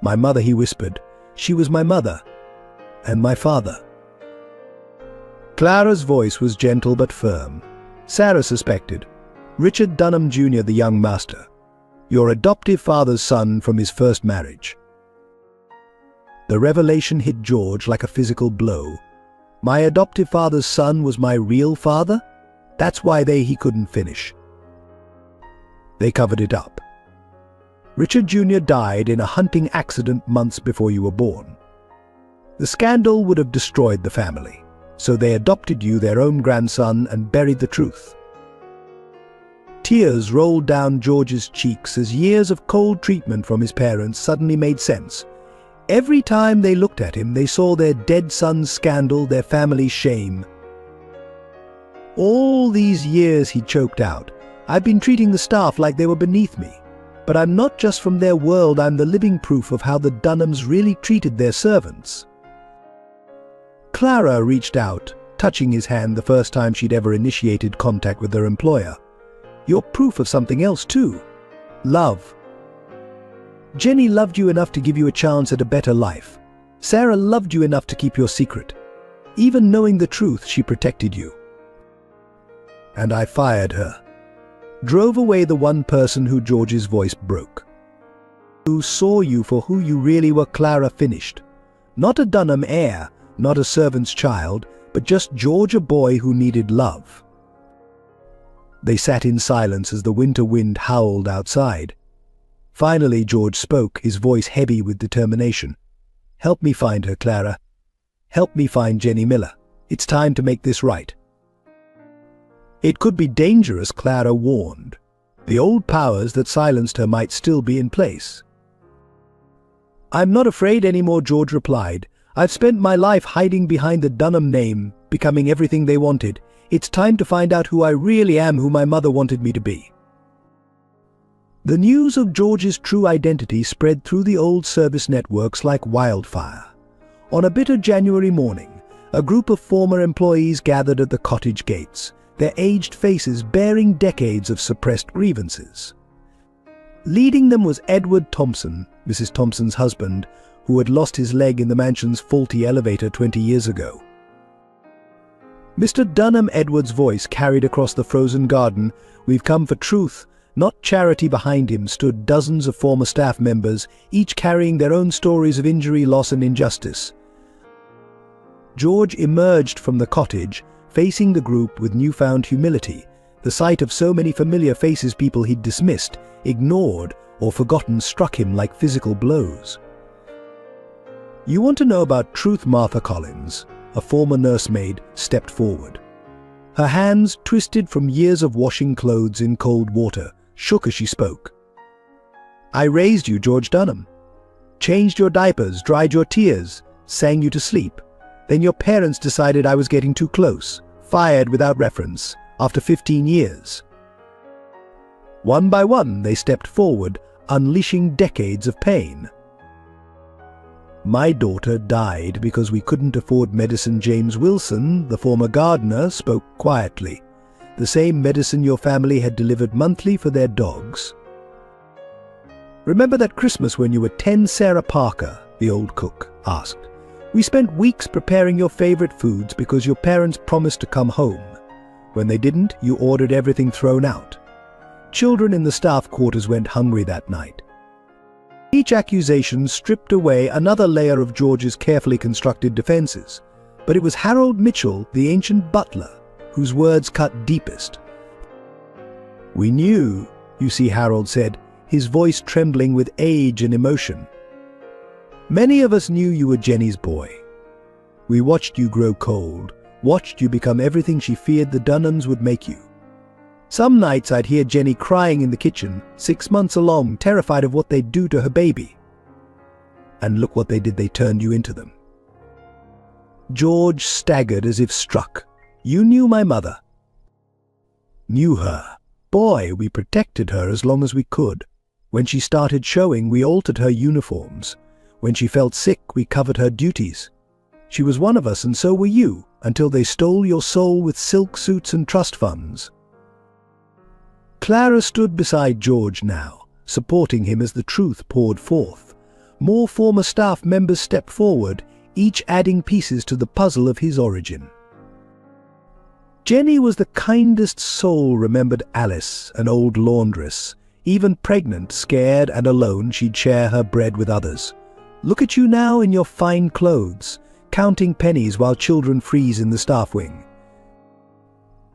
[SPEAKER 1] "My mother," he whispered. "She was my mother. And my father." Clara's voice was gentle but firm. "Sarah suspected. Richard Dunham Jr., the young master. Your adoptive father's son from his first marriage." The revelation hit George like a physical blow. My adoptive father's son was my real father? That's why he couldn't finish. They covered it up. Richard Jr. died in a hunting accident months before you were born. The scandal would have destroyed the family, so they adopted you, their own grandson, and buried the truth. Tears rolled down George's cheeks as years of cold treatment from his parents suddenly made sense. Every time they looked at him, they saw their dead son's scandal, their family's shame. All these years, he choked out, I've been treating the staff like they were beneath me. But I'm not just from their world, I'm the living proof of how the Dunhams really treated their servants. Clara reached out, touching his hand the first time she'd ever initiated contact with her employer. You're proof of something else too. Love. Jenny loved you enough to give you a chance at a better life. Sarah loved you enough to keep your secret. Even knowing the truth, she protected you. And I fired her. Drove away the one person who George's voice broke. Who saw you for who you really were. Clara finished. Not a Dunham heir, not a servant's child, but just George, a boy who needed love. They sat in silence as the winter wind howled outside. Finally George spoke, his voice heavy with determination. Help me find her, Clara. Help me find Jenny Miller. It's time to make this right. It could be dangerous, Clara warned. The old powers that silenced her might still be in place. I'm not afraid anymore, George replied. I've spent my life hiding behind the Dunham name, becoming everything they wanted. It's time to find out who I really am, who my mother wanted me to be. The news of George's true identity spread through the old service networks like wildfire. On a bitter January morning, a group of former employees gathered at the cottage gates, their aged faces bearing decades of suppressed grievances. Leading them was Edward Thompson, Mrs. Thompson's husband, who had lost his leg in the mansion's faulty elevator 20 years ago. Mr. Dunham, Edward's voice carried across the frozen garden. We've come for truth, not charity. Behind him stood dozens of former staff members, each carrying their own stories of injury, loss, and injustice. George emerged from the cottage, facing the group with newfound humility. The sight of so many familiar faces, people he'd dismissed, ignored, or forgotten, struck him like physical blows. You want to know about truth? Martha Collins, a former nursemaid, stepped forward. Her hands, twisted from years of washing clothes in cold water, shook as she spoke. I raised you, George Dunham. Changed your diapers, dried your tears, sang you to sleep. Then your parents decided I was getting too close, fired without reference, after 15 years. One by one, they stepped forward, unleashing decades of pain. My daughter died because we couldn't afford medicine. James Wilson, the former gardener, spoke quietly. The same medicine your family had delivered monthly for their dogs. Remember that Christmas when you were 10? Sarah Parker, the old cook, asked. We spent weeks preparing your favorite foods because your parents promised to come home. When they didn't, you ordered everything thrown out. Children in the staff quarters went hungry that night. Each accusation stripped away another layer of George's carefully constructed defenses. But it was Harold Mitchell, the ancient butler, whose words cut deepest. We knew, you see, Harold said, his voice trembling with age and emotion. Many of us knew you were Jenny's boy. We watched you grow cold, watched you become everything she feared the Dunhams would make you. Some nights I'd hear Jenny crying in the kitchen, 6 months along, terrified of what they'd do to her baby. And look what they did, they turned you into them. George staggered as if struck. You knew my mother. Knew her. Boy, we protected her as long as we could. When she started showing, we altered her uniforms. When she felt sick, we covered her duties. She was one of us, and so were you, until they stole your soul with silk suits and trust funds. Clara stood beside George now, supporting him as the truth poured forth. More former staff members stepped forward, each adding pieces to the puzzle of his origin. Jenny was the kindest soul, remembered Alice, an old laundress. Even pregnant, scared, and alone, she'd share her bread with others. Look at you now in your fine clothes, counting pennies while children freeze in the staff wing.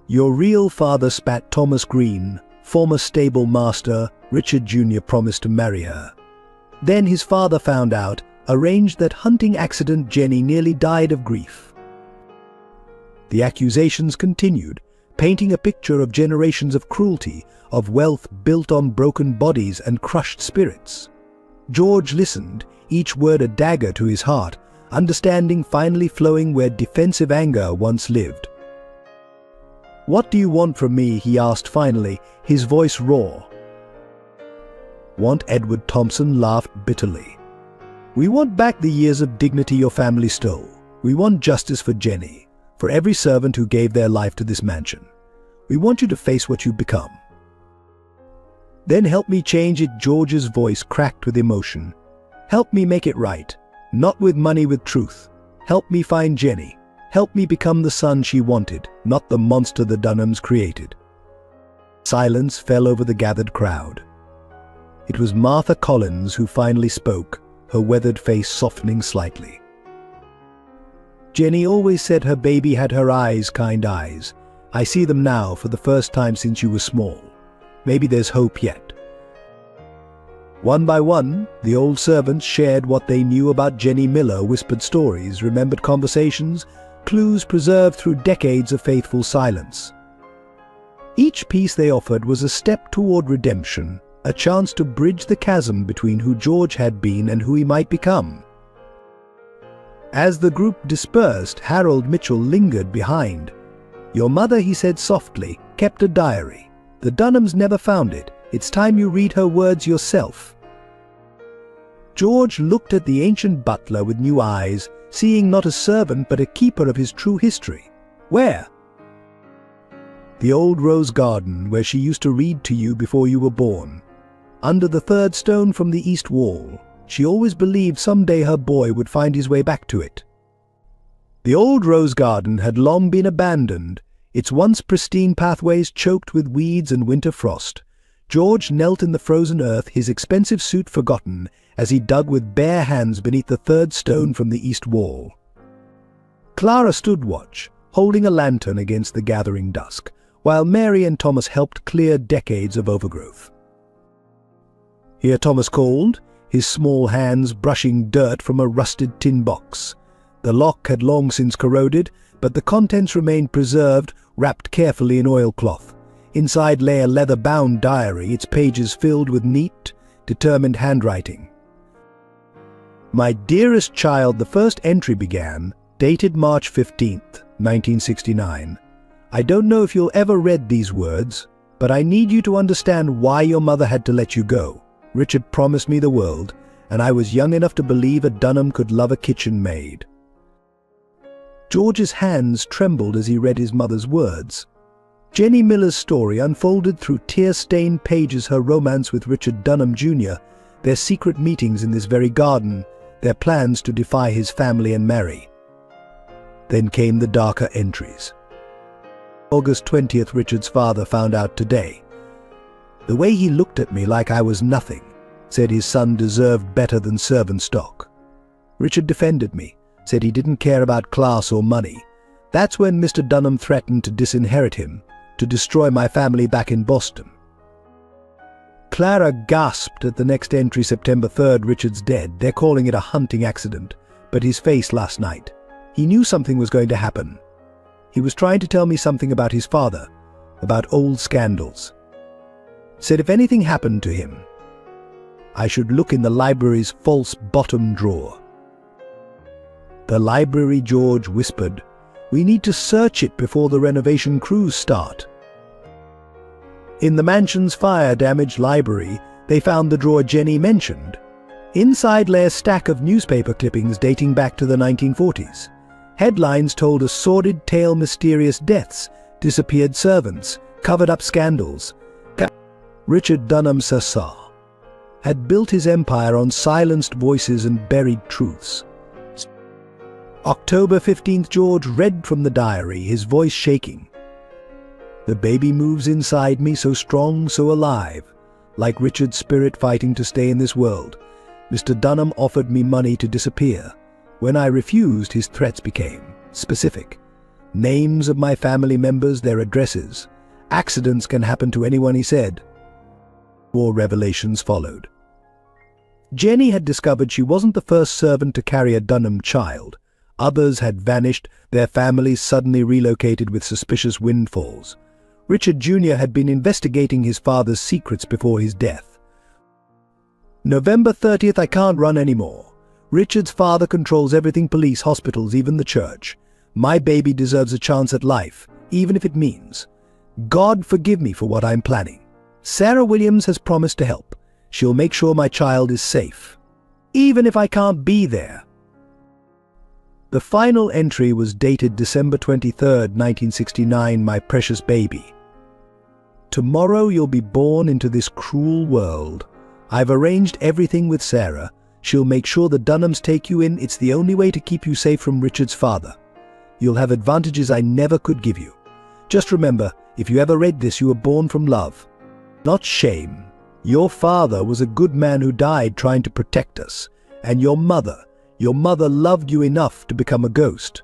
[SPEAKER 1] Your real father, spat Thomas Green, former stable master, Richard Jr. promised to marry her. Then his father found out, arranged that hunting accident. Jenny nearly died of grief. The accusations continued, painting a picture of generations of cruelty, of wealth built on broken bodies and crushed spirits. George listened, each word a dagger to his heart, understanding finally flowing where defensive anger once lived. "What do you want from me?" he asked finally, his voice raw. "Want?" Edward Thompson laughed bitterly. "We want back the years of dignity your family stole. We want justice for Jenny, for every servant who gave their life to this mansion. We want you to face what you've become." "Then help me change it." George's voice cracked with emotion. "Help me make it right. Not with money, with truth. Help me find Jenny. Help me become the son she wanted, not the monster the Dunhams created." Silence fell over the gathered crowd. It was Martha Collins who finally spoke, her weathered face softening slightly. "Jenny always said her baby had her eyes, kind eyes. I see them now for the first time since you were small. Maybe there's hope yet." One by one, the old servants shared what they knew about Jenny Miller, whispered stories, remembered conversations, clues preserved through decades of faithful silence. Each piece they offered was a step toward redemption, a chance to bridge the chasm between who George had been and who he might become. As the group dispersed, Harold Mitchell lingered behind. "Your mother," he said softly, "kept a diary. The Dunhams never found it. It's time you read her words yourself." George looked at the ancient butler with new eyes, seeing not a servant but a keeper of his true history. "Where?" "The old rose garden where she used to read to you before you were born. Under the third stone from the east wall. She always believed someday her boy would find his way back to it." The old rose garden had long been abandoned, its once pristine pathways choked with weeds and winter frost. George knelt in the frozen earth, his expensive suit forgotten, as he dug with bare hands beneath the third stone from the east wall. Clara stood watch, holding a lantern against the gathering dusk, while Mary and Thomas helped clear decades of overgrowth. Here Thomas called, his small hands brushing dirt from a rusted tin box. The lock had long since corroded, but the contents remained preserved, wrapped carefully in oilcloth. Inside lay a leather-bound diary, its pages filled with neat, determined handwriting. "My dearest child," the first entry began, dated March 15th, 1969. "I don't know if you'll ever read these words, but I need you to understand why your mother had to let you go. Richard promised me the world, and I was young enough to believe a Dunham could love a kitchen maid." George's hands trembled as he read his mother's words. Jenny Miller's story unfolded through tear-stained pages, her romance with Richard Dunham Jr., their secret meetings in this very garden, their plans to defy his family and marry. Then came the darker entries. August 20th, Richard's father found out today. The way he looked at me like I was nothing, said his son deserved better than servant stock. Richard defended me, said he didn't care about class or money. That's when Mr. Dunham threatened to disinherit him, to destroy my family back in Boston. Clara gasped at the next entry, September 3rd, Richard's dead. They're calling it a hunting accident, but his face last night. He knew something was going to happen. He was trying to tell me something about his father, about old scandals. Said if anything happened to him, I should look in the library's false bottom drawer. The library, George whispered. We need to search it before the renovation crews start. In the mansion's fire-damaged library, they found the drawer Jenny mentioned. Inside lay a stack of newspaper clippings dating back to the 1940s. Headlines told a sordid tale: mysterious deaths, disappeared servants, covered-up scandals. Richard Dunham Sassar had built his empire on silenced voices and buried truths. October 15th, George read from the diary, his voice shaking. The baby moves inside me, so strong, so alive, like Richard's spirit fighting to stay in this world. Mr. Dunham offered me money to disappear. When I refused, his threats became specific. Names of my family members, their addresses. Accidents can happen to anyone, he said. More revelations followed. Jenny had discovered she wasn't the first servant to carry a Dunham child. Others had vanished, their families suddenly relocated with suspicious windfalls. Richard Jr. had been investigating his father's secrets before his death. November 30th, I can't run anymore. Richard's father controls everything: police, hospitals, even the church. My baby deserves a chance at life, even if it means. God forgive me for what I'm planning. Sarah Williams has promised to help. She'll make sure my child is safe, even if I can't be there. The final entry was dated December 23rd, 1969, my precious baby. Tomorrow you'll be born into this cruel world. I've arranged everything with Sarah. She'll make sure the Dunhams take you in. It's the only way to keep you safe from Richard's father. You'll have advantages I never could give you. Just remember, if you ever read this, you were born from love, not shame. Your father was a good man who died trying to protect us. And your mother loved you enough to become a ghost.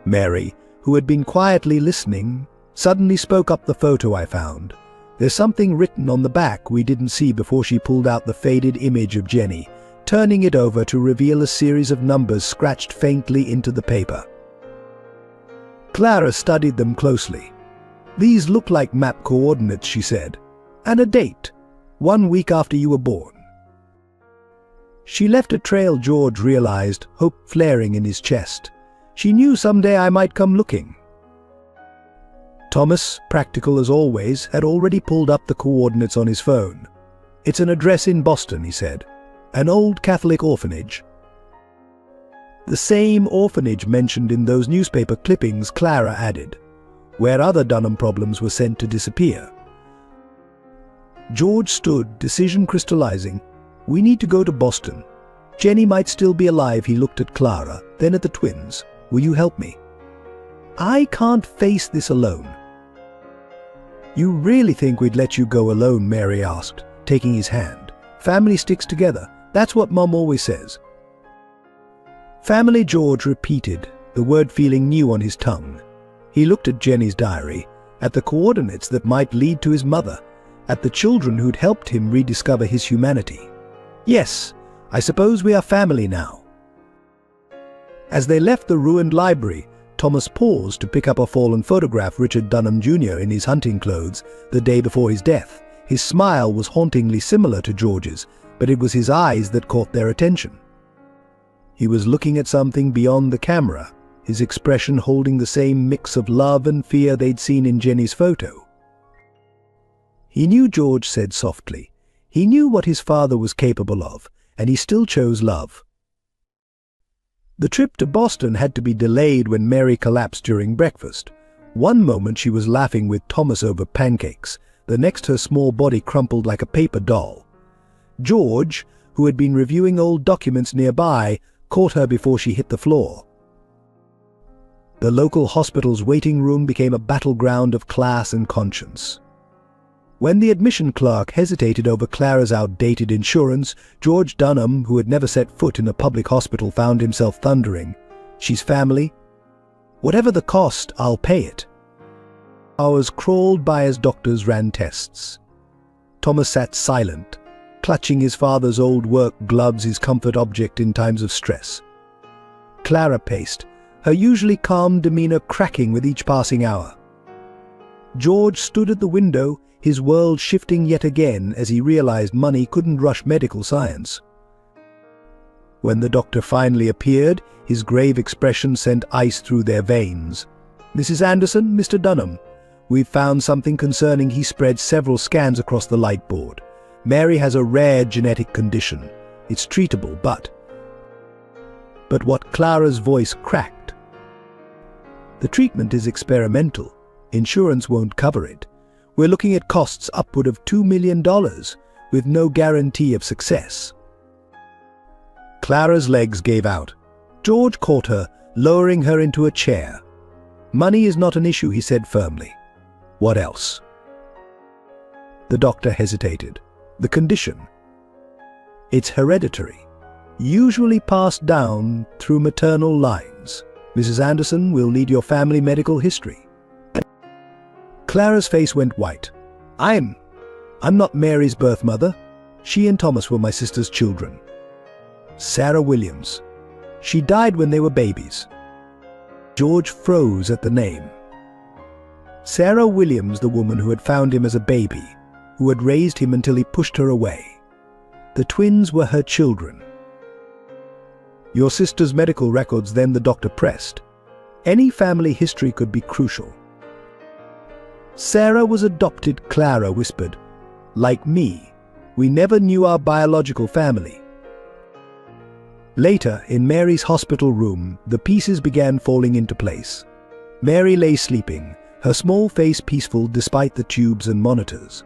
[SPEAKER 1] Mary, who had been quietly listening, suddenly spoke up. The photo I found. There's something written on the back we didn't see before she pulled out the faded image of Jenny, turning it over to reveal a series of numbers scratched faintly into the paper. Clara studied them closely. These look like map coordinates, she said, and a date, 1 week after you were born. She left a trail. George realized, hope flaring in his chest. She knew someday I might come looking. Thomas, practical as always, had already pulled up the coordinates on his phone. It's an address in Boston, he said. An old Catholic orphanage. The same orphanage mentioned in those newspaper clippings, Clara added, where other Dunham problems were sent to disappear. George stood, decision crystallizing. We need to go to Boston. Jenny might still be alive. He looked at Clara, then at the twins. Will you help me? I can't face this alone. You really think we'd let you go alone? Mary asked, taking his hand. Family sticks together. That's what Mom always says. Family, George repeated, the word feeling new on his tongue. He looked at Jenny's diary, at the coordinates that might lead to his mother, at the children who'd helped him rediscover his humanity. Yes, I suppose we are family now. As they left the ruined library, Thomas paused to pick up a fallen photograph. Richard Dunham Jr. in his hunting clothes the day before his death. His smile was hauntingly similar to George's, but it was his eyes that caught their attention. He was looking at something beyond the camera, his expression holding the same mix of love and fear they'd seen in Jenny's photo. He knew, George said softly. He knew what his father was capable of, and he still chose love. The trip to Boston had to be delayed when Mary collapsed during breakfast. One moment she was laughing with Thomas over pancakes, the next her small body crumpled like a paper doll. George, who had been reviewing old documents nearby, caught her before she hit the floor. The local hospital's waiting room became a battleground of class and conscience. When the admission clerk hesitated over Clara's outdated insurance, George Dunham, who had never set foot in a public hospital, found himself thundering. She's family. Whatever the cost, I'll pay it. Hours crawled by as doctors ran tests. Thomas sat silent, clutching his father's old work gloves, his comfort object in times of stress. Clara paced, her usually calm demeanor cracking with each passing hour. George stood at the window, his world shifting yet again as he realized money couldn't rush medical science. When the doctor finally appeared, his grave expression sent ice through their veins. Mrs. Anderson, Mr. Dunham, we've found something concerning. He spread several scans across the light board. Mary has a rare genetic condition. It's treatable, but what? Clara's voice cracked. The treatment is experimental. Insurance won't cover it. We're looking at costs upward of $2 million, with no guarantee of success. Clara's legs gave out. George caught her, lowering her into a chair. Money is not an issue, he said firmly. What else? The doctor hesitated. The condition. It's hereditary, usually passed down through maternal lines. Mrs. Anderson will need your family medical history. Clara's face went white. I'm not Mary's birth mother. She and Thomas were my sister's children. Sarah Williams. She died when they were babies. George froze at the name. Sarah Williams, the woman who had found him as a baby, who had raised him until he pushed her away. The twins were her children. Your sister's medical records, then the doctor pressed. Any family history could be crucial. Sarah was adopted, Clara whispered. Like me, we never knew our biological family. Later, in Mary's hospital room, the pieces began falling into place. Mary lay sleeping, her small face peaceful despite the tubes and monitors.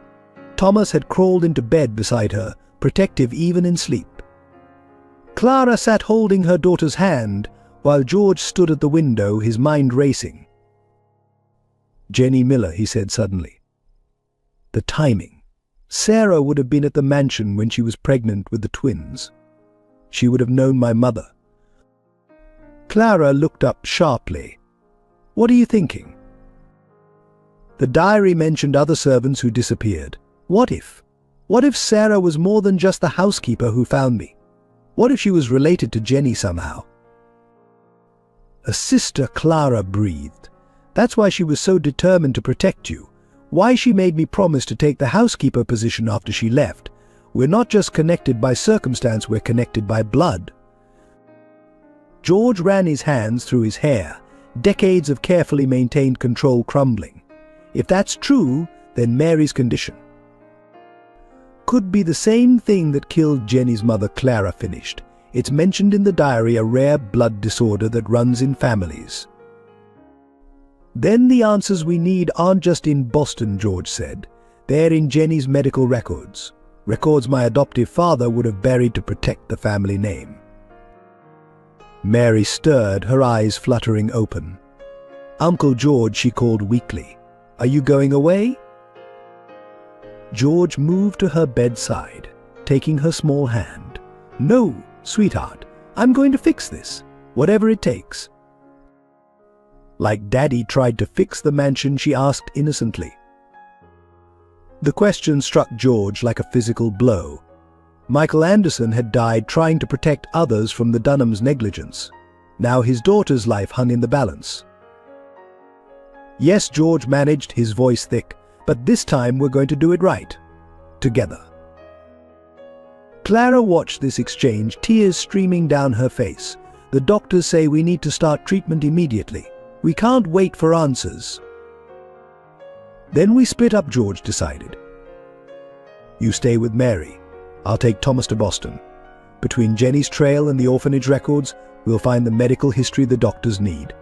[SPEAKER 1] Thomas had crawled into bed beside her, protective even in sleep. Clara sat holding her daughter's hand, while George stood at the window, his mind racing. Jenny Miller, he said suddenly. The timing. Sarah would have been at the mansion when she was pregnant with the twins. She would have known my mother. Clara looked up sharply. What are you thinking? The diary mentioned other servants who disappeared. What if? What if Sarah was more than just the housekeeper who found me? What if she was related to Jenny somehow? A sister, Clara breathed. That's why she was so determined to protect you. Why she made me promise to take the housekeeper position after she left. We're not just connected by circumstance, we're connected by blood. George ran his hands through his hair, decades of carefully maintained control crumbling. If that's true, then Mary's condition could be the same thing that killed Jenny's mother, Clara finished. It's mentioned in the diary, a rare blood disorder that runs in families. Then the answers we need aren't just in Boston, George said. They're in Jenny's medical records. Records my adoptive father would have buried to protect the family name. Mary stirred, her eyes fluttering open. Uncle George, she called weakly. Are you going away? George moved to her bedside, taking her small hand. No, sweetheart, I'm going to fix this, whatever it takes. Like Daddy tried to fix the mansion, she asked innocently. The question struck George like a physical blow. Michael Anderson had died trying to protect others from the Dunhams' negligence. Now his daughter's life hung in the balance. Yes, George managed, his voice thick, but this time we're going to do it right. Together. Clara watched this exchange, tears streaming down her face. The doctors say we need to start treatment immediately. We can't wait for answers. Then we split up, George decided. You stay with Mary. I'll take Thomas to Boston. Between Jenny's trail and the orphanage records, we'll find the medical history the doctors need.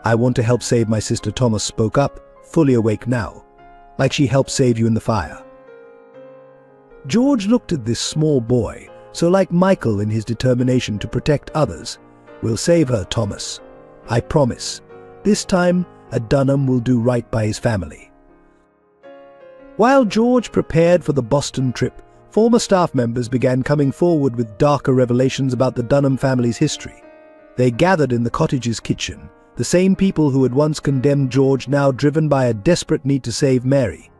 [SPEAKER 1] I want to help save my sister, Thomas spoke up, fully awake now, like she helped save you in the fire. George looked at this small boy, so like Michael in his determination to protect others. We'll save her, Thomas. I promise. This time, a Dunham will do right by his family. While George prepared for the Boston trip, former staff members began coming forward with darker revelations about the Dunham family's history. They gathered in the cottage's kitchen, the same people who had once condemned George, now driven by a desperate need to save Mary.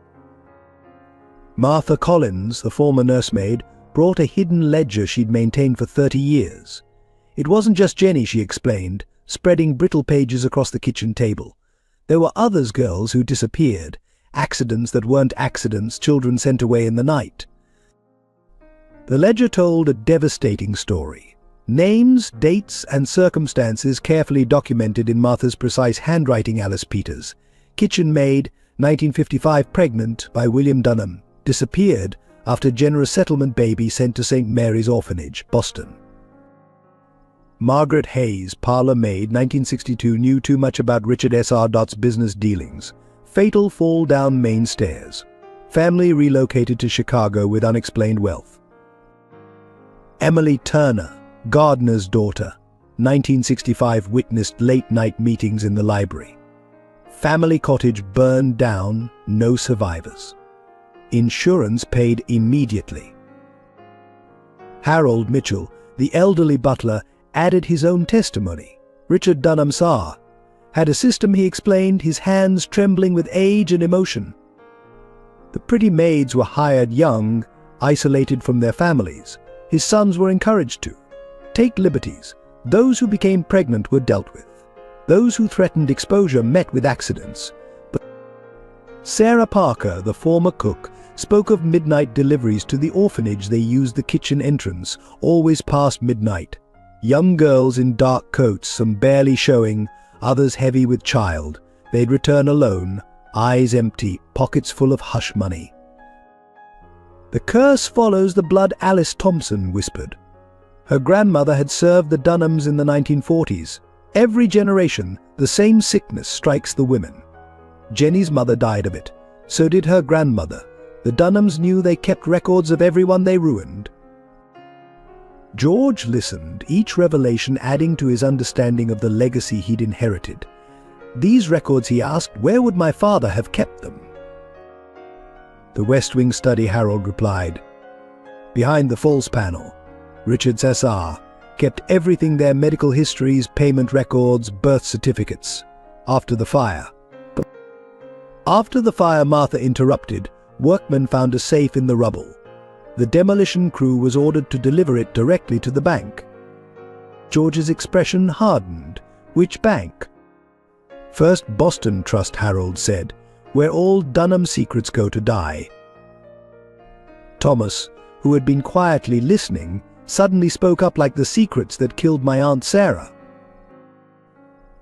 [SPEAKER 1] Martha Collins, the former nursemaid, brought a hidden ledger she'd maintained for 30 years. It wasn't just Jenny, she explained, spreading brittle pages across the kitchen table. There were others, girls who disappeared, accidents that weren't accidents, children sent away in the night. The ledger told a devastating story. Names, dates, and circumstances carefully documented in Martha's precise handwriting. Alice Peters, kitchen maid, 1955, pregnant by William Dunham, disappeared after generous settlement baby sent to St. Mary's Orphanage, Boston. Margaret Hayes, parlor maid, 1962, knew too much about Richard S.R. Dott's business dealings. Fatal fall down main stairs. Family relocated to Chicago with unexplained wealth. Emily Turner, gardener's daughter, 1965, witnessed late-night meetings in the library. Family cottage burned down, no survivors. Insurance paid immediately. Harold Mitchell, the elderly butler, added his own testimony. Richard Dunham Saar Had a system, he explained, his hands trembling with age and emotion. The pretty maids were hired young, isolated from their families. His sons were encouraged to take liberties. Those who became pregnant were dealt with. Those who threatened exposure met with accidents. But Sarah Parker, the former cook, spoke of midnight deliveries to the orphanage. They used the kitchen entrance, always past midnight. Young girls in dark coats, some barely showing, others heavy with child. They'd return alone, eyes empty, pockets full of hush money. "The curse follows the blood," Alice Thompson whispered. Her grandmother had served the Dunhams in the 1940s. Every generation, the same sickness strikes the women. Jenny's mother died of it. So did her grandmother. The Dunhams knew they kept records of everyone they ruined. George listened, each revelation adding to his understanding of the legacy he'd inherited. These records, he asked, where would my father have kept them? "The West Wing study," Harold replied. "Behind the false panel. Richard's SR kept everything, their medical histories, payment records, birth certificates. After the fire, Martha interrupted. Workmen found a safe in the rubble. The demolition crew was ordered to deliver it directly to the bank." George's expression hardened. "Which bank?" "First Boston Trust," Harold said, "where all Dunham secrets go to die." Thomas, who had been quietly listening, suddenly spoke up, "Like the secrets that killed my Aunt Sarah."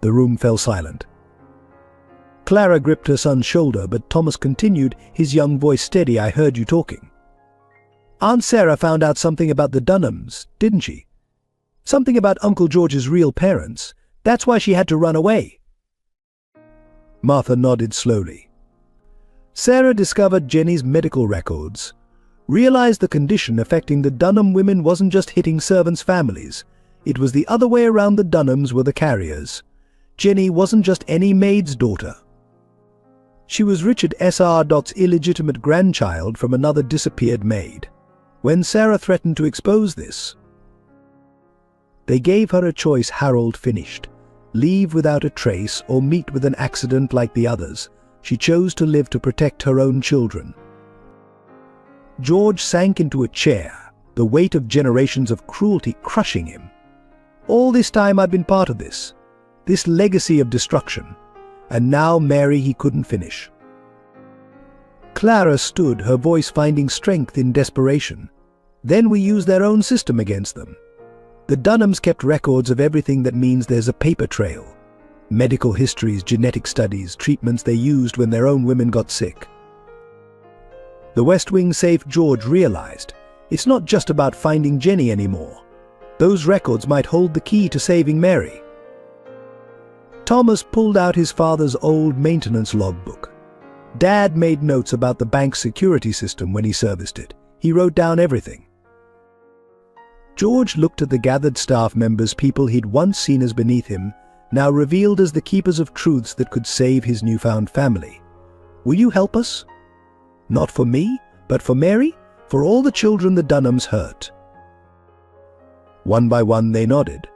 [SPEAKER 1] The room fell silent. Clara gripped her son's shoulder, but Thomas continued, his young voice steady. "I heard you talking. Aunt Sarah found out something about the Dunhams, didn't she? Something about Uncle George's real parents. That's why she had to run away." Martha nodded slowly. "Sarah discovered Jenny's medical records, realized the condition affecting the Dunham women wasn't just hitting servants' families. It was the other way around. The Dunhams were the carriers. Jenny wasn't just any maid's daughter. She was Richard S.R.'s illegitimate grandchild from another disappeared maid. When Sarah threatened to expose this, they gave her a choice," Harold finished. "Leave without a trace or meet with an accident like the others. She chose to live to protect her own children." George sank into a chair, the weight of generations of cruelty crushing him. "All this time I've been part of this legacy of destruction. And now Mary," he couldn't finish. Clara stood, her voice finding strength in desperation. "Then we used their own system against them. The Dunhams kept records of everything. That means there's a paper trail. Medical histories, genetic studies, treatments they used when their own women got sick." The West Wing safe, George realized. It's not just about finding Jenny anymore. Those records might hold the key to saving Mary. Thomas pulled out his father's old maintenance logbook. Dad made notes about the bank's security system when he serviced it. He wrote down everything. George looked at the gathered staff members, people he'd once seen as beneath him, now revealed as the keepers of truths that could save his newfound family. "Will you help us? Not for me, but for Mary, for all the children the Dunhams hurt." One by one they nodded.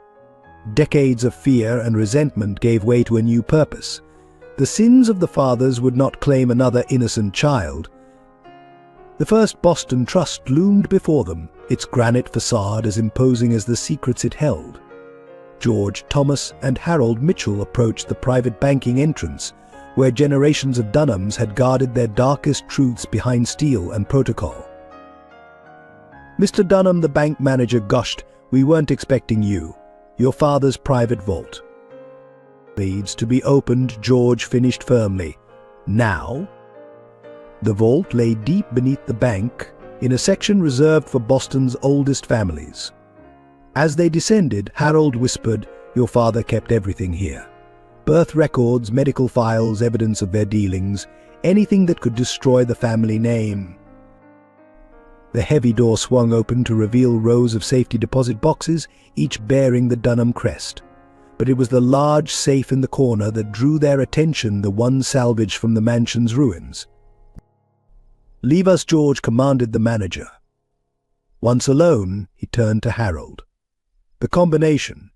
[SPEAKER 1] Decades of fear and resentment gave way to a new purpose. The sins of the fathers would not claim another innocent child. The first Boston Trust loomed before them, its granite facade as imposing as the secrets it held. George, Thomas, and Harold Mitchell approached the private banking entrance, where generations of Dunhams had guarded their darkest truths behind steel and protocol. "Mr. Dunham," the bank manager gushed, "we weren't expecting you. Your father's private vault needs to be opened," George finished firmly. "Now?" The vault lay deep beneath the bank, in a section reserved for Boston's oldest families. As they descended, Harold whispered, "Your father kept everything here. Birth records, medical files, evidence of their dealings, anything that could destroy the family name." The heavy door swung open to reveal rows of safety deposit boxes, each bearing the Dunham crest. But it was the large safe in the corner that drew their attention, the one salvage from the mansion's ruins. "Leave us," George commanded the manager. Once alone, he turned to Harold. "The combination.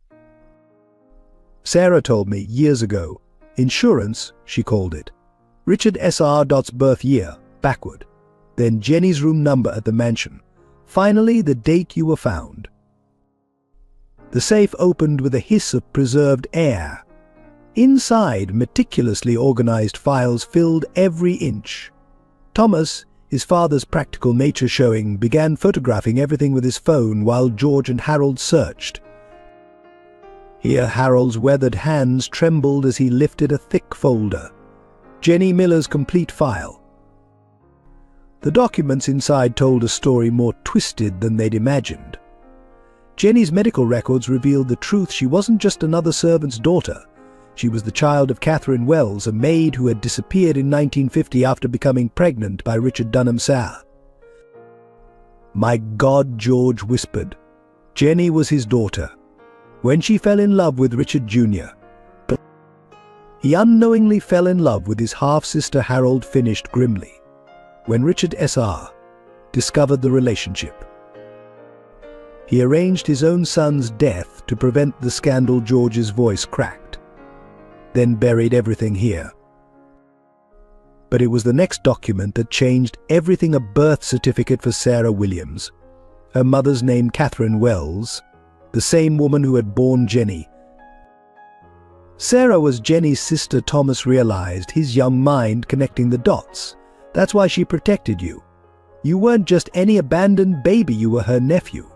[SPEAKER 1] Sarah told me years ago, Insurance, she called it. Richard S.R.'s birth year, backward. Then Jenny's room number at the mansion. Finally, the date you were found. The safe opened with a hiss of preserved air. Inside, meticulously organized files filled every inch. Thomas, his father's practical nature showing, began photographing everything with his phone while George and Harold searched. Here Harold's weathered hands trembled as he lifted a thick folder. Jenny Miller's complete file. The documents inside told a story more twisted than they'd imagined. Jenny's medical records revealed the truth. She wasn't just another servant's daughter. She was the child of Catherine Wells, a maid who had disappeared in 1950 after becoming pregnant by Richard Dunham Sayre. "My God," George whispered. Jenny was his daughter. When she fell in love with Richard Jr., he unknowingly fell in love with his half-sister. Harold finished grimly. When Richard S.R. discovered the relationship, he arranged his own son's death to prevent the scandal. George's voice cracked. Then buried everything here. But it was the next document that changed everything. A birth certificate for Sarah Williams. Her mother's name Catherine Wells, the same woman who had borne Jenny. Sarah was Jenny's sister. Thomas realized, his young mind connecting the dots. That's why she protected you. You weren't just any abandoned baby, you were her nephew.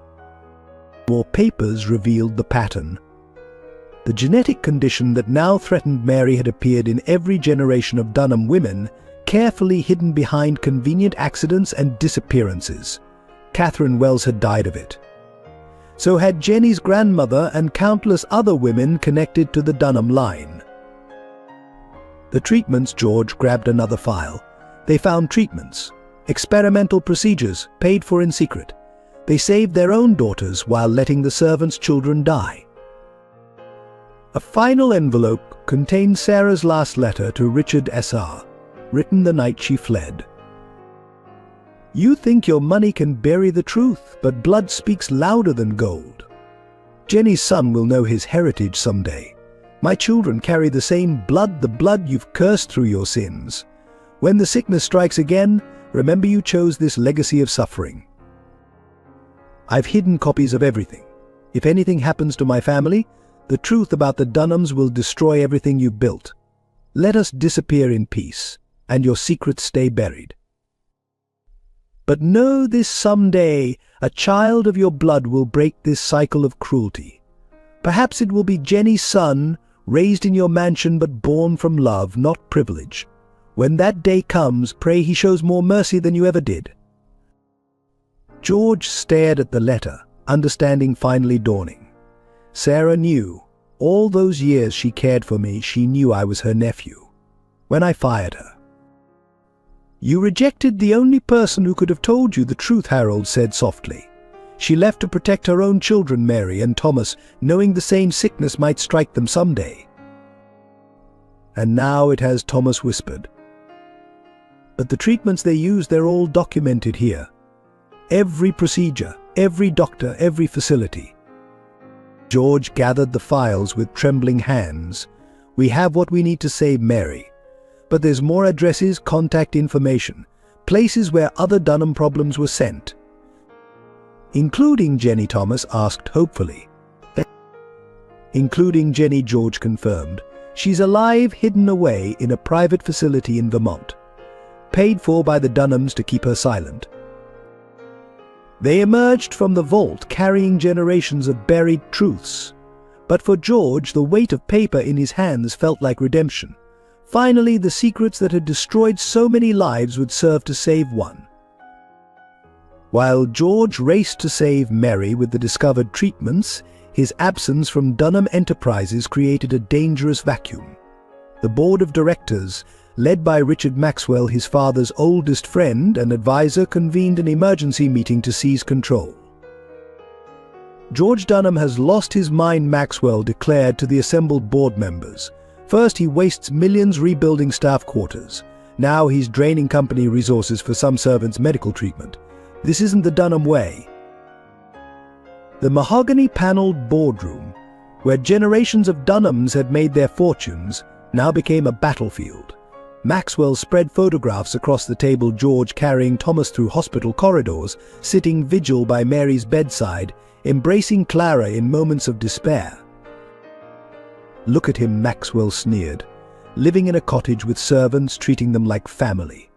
[SPEAKER 1] More papers revealed the pattern. The genetic condition that now threatened Mary had appeared in every generation of Dunham women, carefully hidden behind convenient accidents and disappearances. Catherine Wells had died of it. So had Jenny's grandmother and countless other women connected to the Dunham line. The treatments. George grabbed another file. They found treatments, experimental procedures, paid for in secret. They saved their own daughters while letting the servants' children die. A final envelope contained Sarah's last letter to Richard S.R., written the night she fled. "You think your money can bury the truth, but blood speaks louder than gold. Jenny's son will know his heritage someday. My children carry the same blood, the blood you've cursed through your sins. When the sickness strikes again, remember you chose this legacy of suffering. I've hidden copies of everything. If anything happens to my family, the truth about the Dunhams will destroy everything you've built. Let us disappear in peace, and your secrets stay buried. But know this: someday, a child of your blood will break this cycle of cruelty. Perhaps it will be Jenny's son, raised in your mansion but born from love, not privilege. When that day comes, pray he shows more mercy than you ever did." George stared at the letter, understanding finally dawning. Sarah knew. All those years she cared for me, she knew I was her nephew. When I fired her. "You rejected the only person who could have told you the truth," Harold said softly. "She left to protect her own children, Mary and Thomas, knowing the same sickness might strike them someday." "And now it has," Thomas whispered. "But the treatments they use, they're all documented here. Every procedure, every doctor, every facility." George gathered the files with trembling hands. "We have what we need to save Mary. But there's more addresses, contact information, places where other Dunham problems were sent." "Including Jenny?" Thomas asked hopefully. "Including Jenny," George confirmed. "She's alive, hidden away in a private facility in Vermont. Paid for by the Dunhams to keep her silent. They emerged from the vault carrying generations of buried truths. But for George, the weight of paper in his hands felt like redemption. Finally, the secrets that had destroyed so many lives would serve to save one. While George raced to save Mary with the discovered treatments, his absence from Dunham Enterprises created a dangerous vacuum. The board of directors, led by Richard Maxwell, his father's oldest friend and advisor, convened an emergency meeting to seize control. "George Dunham has lost his mind," Maxwell declared to the assembled board members. "First, he wastes millions rebuilding staff quarters. Now he's draining company resources for some servants' medical treatment. This isn't the Dunham way." The mahogany-paneled boardroom, where generations of Dunhams had made their fortunes, now became a battlefield. Maxwell spread photographs across the table, George carrying Thomas through hospital corridors, sitting vigil by Mary's bedside, embracing Clara in moments of despair. "Look at him," Maxwell sneered, "living in a cottage with servants, treating them like family."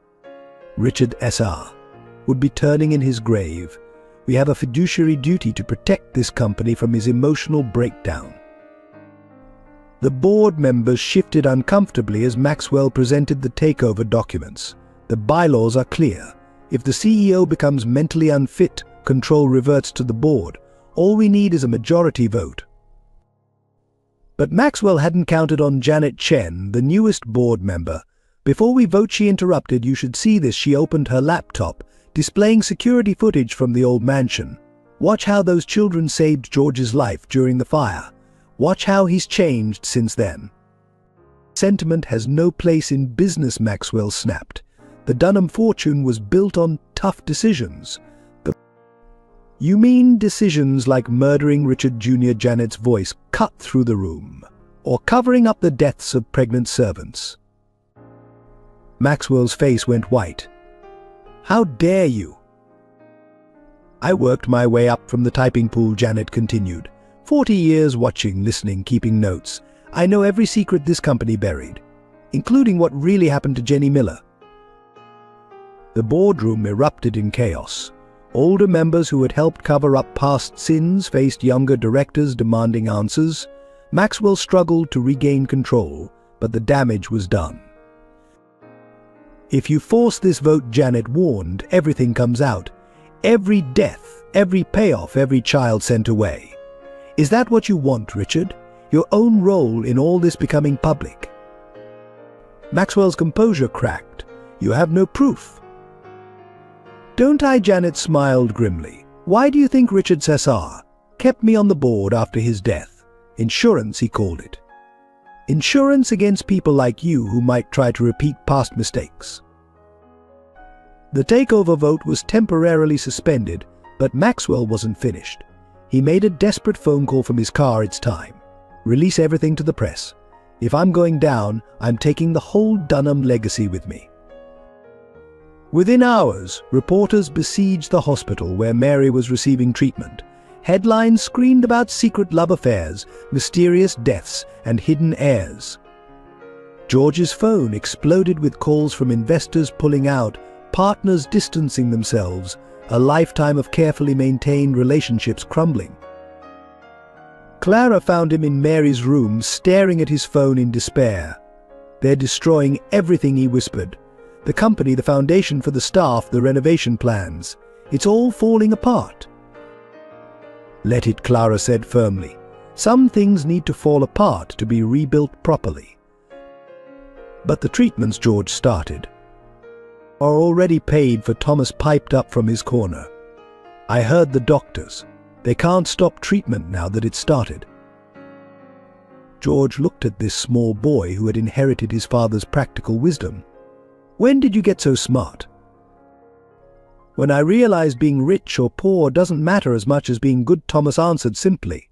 [SPEAKER 1] Richard S.R. would be turning in his grave. We have a fiduciary duty to protect this company from his emotional breakdown. The board members shifted uncomfortably as Maxwell presented the takeover documents. The bylaws are clear. If the CEO becomes mentally unfit, control reverts to the board. All we need is a majority vote. But Maxwell hadn't counted on Janet Chen, the newest board member. "Before we vote," she interrupted, "you should see this." She opened her laptop, displaying security footage from the old mansion. "Watch how those children saved George's life during the fire. Watch how he's changed since then." "Sentiment has no place in business," Maxwell snapped. "The Dunham fortune was built on tough decisions." "You mean decisions like murdering Richard Jr.?" Janet's voice cut through the room. "Or covering up the deaths of pregnant servants?" Maxwell's face went white. "How dare you?" "I worked my way up from the typing pool," Janet continued. 40 years watching, listening, keeping notes. I know every secret this company buried, including what really happened to Jenny Miller." The boardroom erupted in chaos. Older members who had helped cover up past sins faced younger directors demanding answers. Maxwell struggled to regain control, but the damage was done. "If you force this vote," Janet warned, "everything comes out. Every death, every payoff, every child sent away. Is that what you want, Richard? Your own role in all this becoming public?" Maxwell's composure cracked. "You have no proof." "Don't I?" Janet smiled grimly. "Why do you think Richard S.R. kept me on the board after his death? Insurance, he called it. Insurance against people like you who might try to repeat past mistakes." The takeover vote was temporarily suspended, but Maxwell wasn't finished. He made a desperate phone call from his car. "It's time. Release everything to the press. If I'm going down, I'm taking the whole Dunham legacy with me." Within hours, reporters besieged the hospital where Mary was receiving treatment. Headlines screamed about secret love affairs, mysterious deaths, and hidden heirs. George's phone exploded with calls from investors pulling out, partners distancing themselves, a lifetime of carefully maintained relationships crumbling. Clara found him in Mary's room, staring at his phone in despair. "They're destroying everything," he whispered. "The company, the foundation for the staff, the renovation plans. It's all falling apart." "Let it," Clara said firmly. "Some things need to fall apart to be rebuilt properly." "But the treatments," George started, "are already paid for." Thomas piped up from his corner. "I heard the doctors. They can't stop treatment now that it's started." George looked at this small boy who had inherited his father's practical wisdom. "When did you get so smart?" "When I realized being rich or poor doesn't matter as much as being good," Thomas answered simply.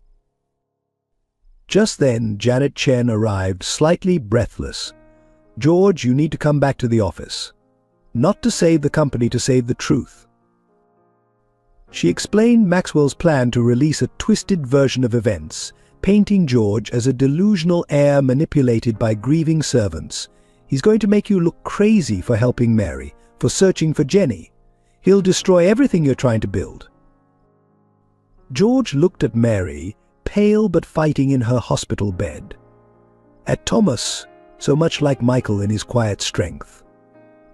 [SPEAKER 1] Just then, Janet Chen arrived, slightly breathless. "George, you need to come back to the office. Not to save the company, to save the truth." She explained Maxwell's plan to release a twisted version of events, painting George as a delusional heir manipulated by grieving servants. "He's going to make you look crazy for helping Mary, for searching for Jenny. He'll destroy everything you're trying to build." George looked at Mary, pale but fighting in her hospital bed. At Thomas, so much like Michael in his quiet strength.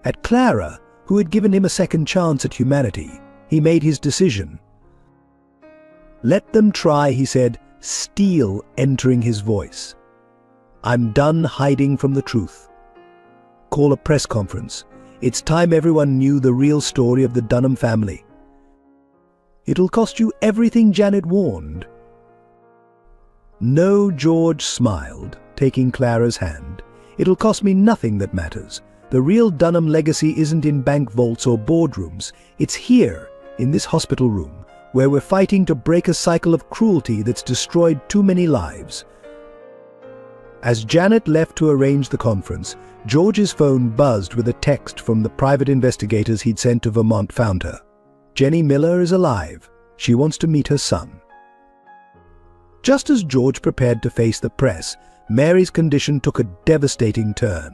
[SPEAKER 1] At Clara, who had given him a second chance at humanity. He made his decision. "Let them try," he said, steel entering his voice. "I'm done hiding from the truth. Call a press conference. It's time everyone knew the real story of the Dunham family." "It'll cost you everything," Janet warned. "No," George smiled, taking Clara's hand. "It'll cost me nothing that matters. The real Dunham legacy isn't in bank vaults or boardrooms. It's here, in this hospital room, where we're fighting to break a cycle of cruelty that's destroyed too many lives." As Janet left to arrange the conference, George's phone buzzed with a text from the private investigators he'd sent to Vermont found her. Jenny Miller is alive. She wants to meet her son. Just as George prepared to face the press, Mary's condition took a devastating turn.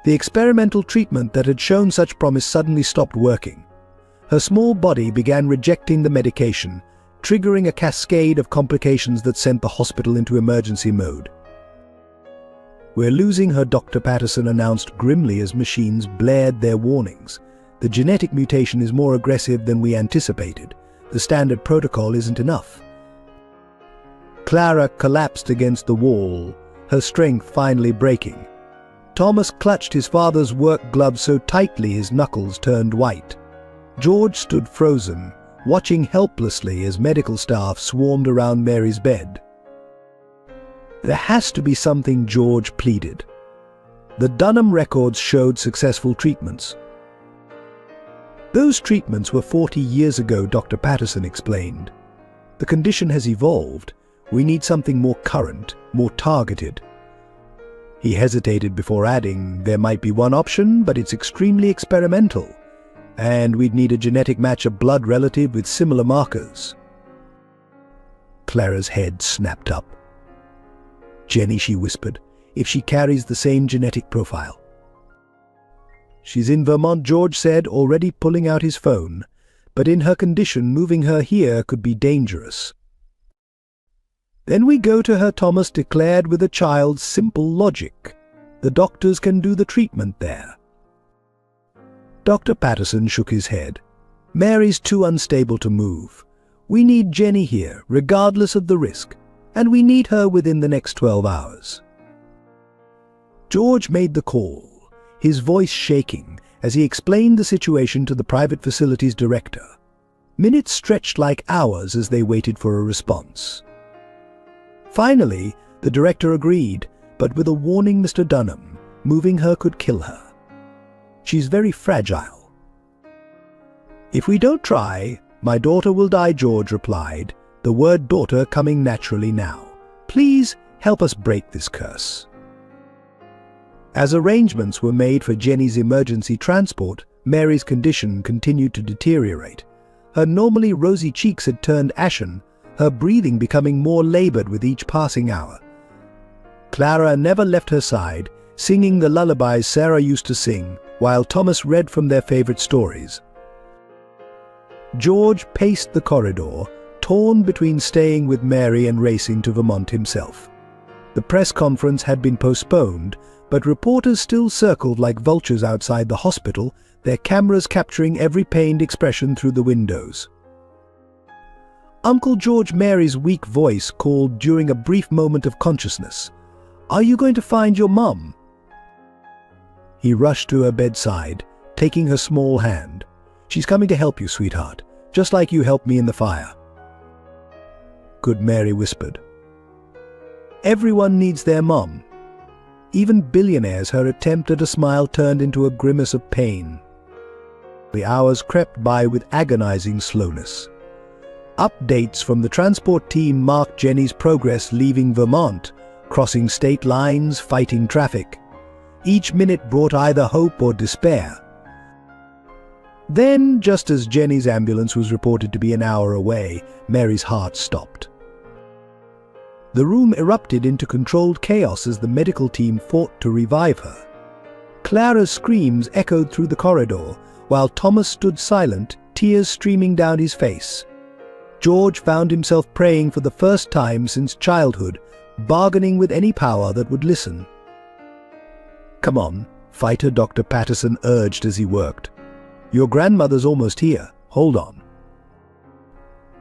[SPEAKER 1] The experimental treatment that had shown such promise suddenly stopped working. Her small body began rejecting the medication, triggering a cascade of complications that sent the hospital into emergency mode. "We're losing her," Dr. Patterson announced grimly as machines blared their warnings. "The genetic mutation is more aggressive than we anticipated. The standard protocol isn't enough." Clara collapsed against the wall, her strength finally breaking. Thomas clutched his father's work glove so tightly his knuckles turned white. George stood frozen, watching helplessly as medical staff swarmed around Mary's bed. "There has to be something," George pleaded. The Dunham records showed successful treatments. "Those treatments were 40 years ago," Dr. Patterson explained. "The condition has evolved. We need something more current, more targeted." He hesitated before adding, "There might be one option, but it's extremely experimental. And we'd need a genetic match of blood relative with similar markers." Clara's head snapped up. "Jenny," she whispered, "if she carries the same genetic profile." "She's in Vermont," George said, already pulling out his phone. "But in her condition, moving her here could be dangerous." "Then we go to her," Thomas declared with a child's simple logic. "The doctors can do the treatment there." Dr. Patterson shook his head. "Mary's too unstable to move. We need Jenny here, regardless of the risk, and we need her within the next 12 hours. George made the call, his voice shaking as he explained the situation to the private facilities director. Minutes stretched like hours as they waited for a response. Finally, the director agreed, but with a warning, "Mr. Dunham, moving her could kill her. She's very fragile." "If we don't try, my daughter will die," George replied, the word daughter coming naturally now. "Please help us break this curse." As arrangements were made for Jenny's emergency transport, Mary's condition continued to deteriorate. Her normally rosy cheeks had turned ashen, her breathing becoming more labored with each passing hour. Clara never left her side, singing the lullabies Sarah used to sing, while Thomas read from their favorite stories. George paced the corridor, torn between staying with Mary and racing to Vermont himself. The press conference had been postponed, but reporters still circled like vultures outside the hospital, their cameras capturing every pained expression through the windows. Uncle George, Mary's weak voice called during a brief moment of consciousness. "Are you going to find your mum?" He rushed to her bedside, taking her small hand. "She's coming to help you, sweetheart, just like you helped me in the fire." "Good," Mary whispered. "Everyone needs their mum." Even Billionaire's, her attempt at a smile turned into a grimace of pain. The hours crept by with agonizing slowness. Updates from the transport team marked Jenny's progress leaving Vermont, crossing state lines, fighting traffic. Each minute brought either hope or despair. Then, just as Jenny's ambulance was reported to be an hour away, Mary's heart stopped. The room erupted into controlled chaos as the medical team fought to revive her. Clara's screams echoed through the corridor, while Thomas stood silent, tears streaming down his face. George found himself praying for the first time since childhood, bargaining with any power that would listen. "Come on, fighter," Dr. Patterson urged as he worked. "Your grandmother's almost here. Hold on."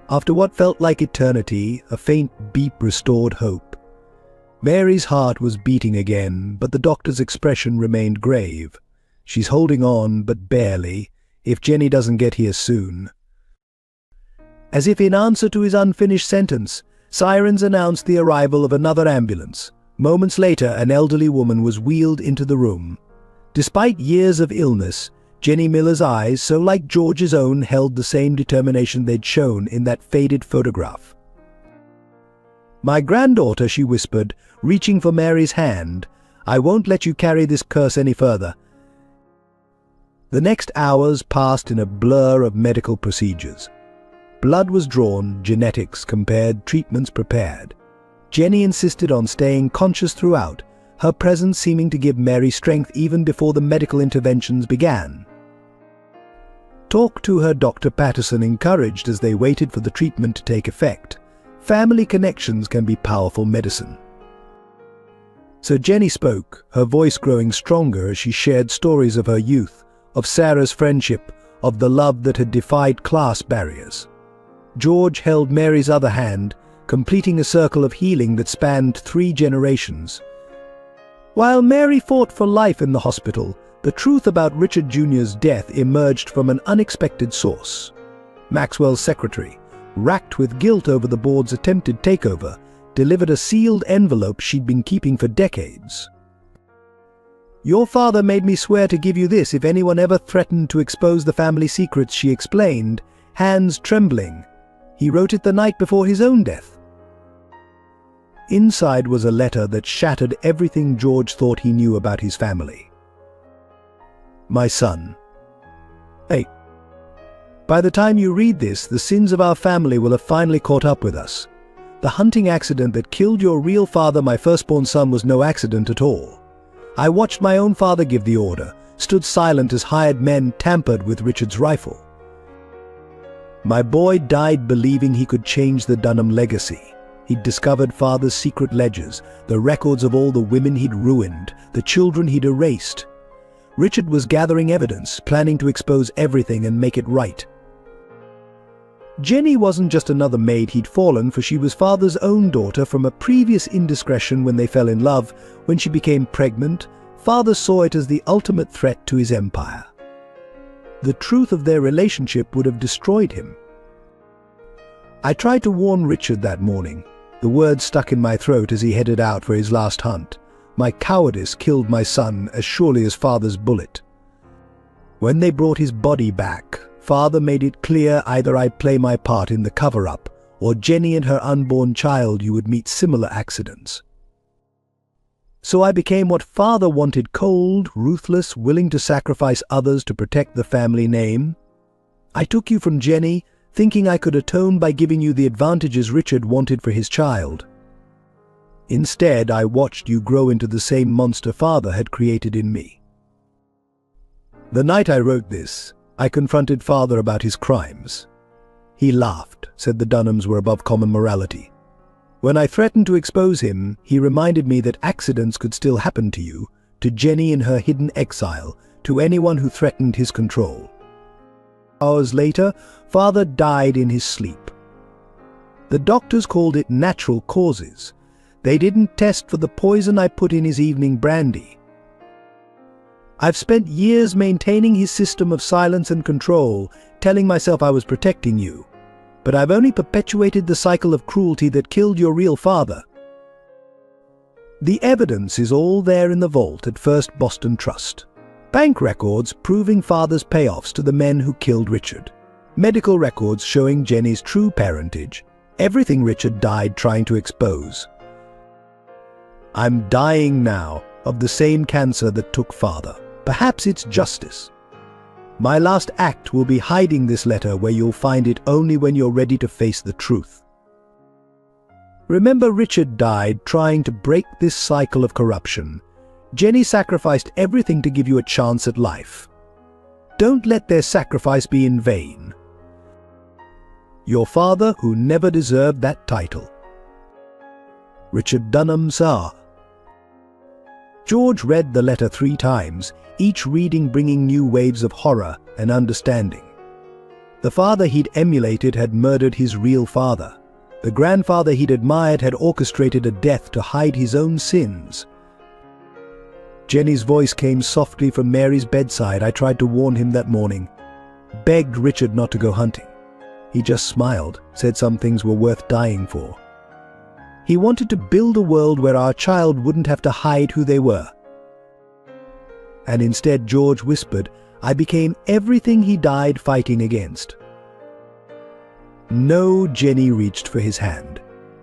[SPEAKER 1] After what felt like eternity, a faint beep restored hope. Mary's heart was beating again, but the doctor's expression remained grave. "She's holding on, but barely, if Jenny doesn't get here soon." As if in answer to his unfinished sentence, sirens announced the arrival of another ambulance. Moments later, an elderly woman was wheeled into the room. Despite years of illness, Jenny Miller's eyes, so like George's own, held the same determination they'd shown in that faded photograph. "My granddaughter," she whispered, reaching for Mary's hand. "I won't let you carry this curse any further." The next hours passed in a blur of medical procedures. Blood was drawn, genetics compared, treatments prepared. Jenny insisted on staying conscious throughout, her presence seeming to give Mary strength even before the medical interventions began. Talk to her, Dr. Patterson encouraged as they waited for the treatment to take effect. Family connections can be powerful medicine. So Jenny spoke, her voice growing stronger as she shared stories of her youth, of Sarah's friendship, of the love that had defied class barriers. George held Mary's other hand, completing a circle of healing that spanned 3 generations. While Mary fought for life in the hospital, the truth about Richard Jr.'s death emerged from an unexpected source. Maxwell's secretary, racked with guilt over the board's attempted takeover, delivered a sealed envelope she'd been keeping for decades. "Your father made me swear to give you this if anyone ever threatened to expose the family secrets," she explained, hands trembling. He wrote it the night before his own death. Inside was a letter that shattered everything George thought he knew about his family. "My son. Hey, by the time you read this, the sins of our family will have finally caught up with us. The hunting accident that killed your real father, my firstborn son, was no accident at all. I watched my own father give the order, stood silent as hired men tampered with Richard's rifle. My boy died believing he could change the Dunham legacy. He'd discovered father's secret ledgers, the records of all the women he'd ruined, the children he'd erased. Richard was gathering evidence, planning to expose everything and make it right. Jenny wasn't just another maid he'd fallen for, she was father's own daughter from a previous indiscretion when they fell in love. When she became pregnant, father saw it as the ultimate threat to his empire. The truth of their relationship would have destroyed him. I tried to warn Richard that morning. The words stuck in my throat as he headed out for his last hunt. My cowardice killed my son as surely as father's bullet. When they brought his body back, father made it clear either I'd play my part in the cover-up, or Jenny and her unborn child you would meet similar accidents. So I became what father wanted: cold, ruthless, willing to sacrifice others to protect the family name. I took you from Jenny, thinking I could atone by giving you the advantages Richard wanted for his child. Instead, I watched you grow into the same monster father had created in me. The night I wrote this, I confronted father about his crimes. He laughed, said the Dunhams were above common morality. When I threatened to expose him, he reminded me that accidents could still happen to you, to Jenny in her hidden exile, to anyone who threatened his control. Hours later, father died in his sleep. The doctors called it natural causes. They didn't test for the poison I put in his evening brandy. I've spent years maintaining his system of silence and control, telling myself I was protecting you. But I've only perpetuated the cycle of cruelty that killed your real father. The evidence is all there in the vault at First Boston Trust. Bank records proving father's payoffs to the men who killed Richard. Medical records showing Jenny's true parentage. Everything Richard died trying to expose. I'm dying now of the same cancer that took father. Perhaps it's justice. My last act will be hiding this letter where you'll find it only when you're ready to face the truth. Remember, Richard died trying to break this cycle of corruption. Jenny sacrificed everything to give you a chance at life. Don't let their sacrifice be in vain. Your father, who never deserved that title. Richard Dunham, Sr. George read the letter 3 times, each reading bringing new waves of horror and understanding. The father he'd emulated had murdered his real father. The grandfather he'd admired had orchestrated a death to hide his own sins. Jenny's voice came softly from Mary's bedside. I tried to warn him that morning. Begged Richard not to go hunting. He just smiled, said some things were worth dying for. He wanted to build a world where our child wouldn't have to hide who they were. And instead, George whispered, I became everything he died fighting against. No, Jenny reached for his hand.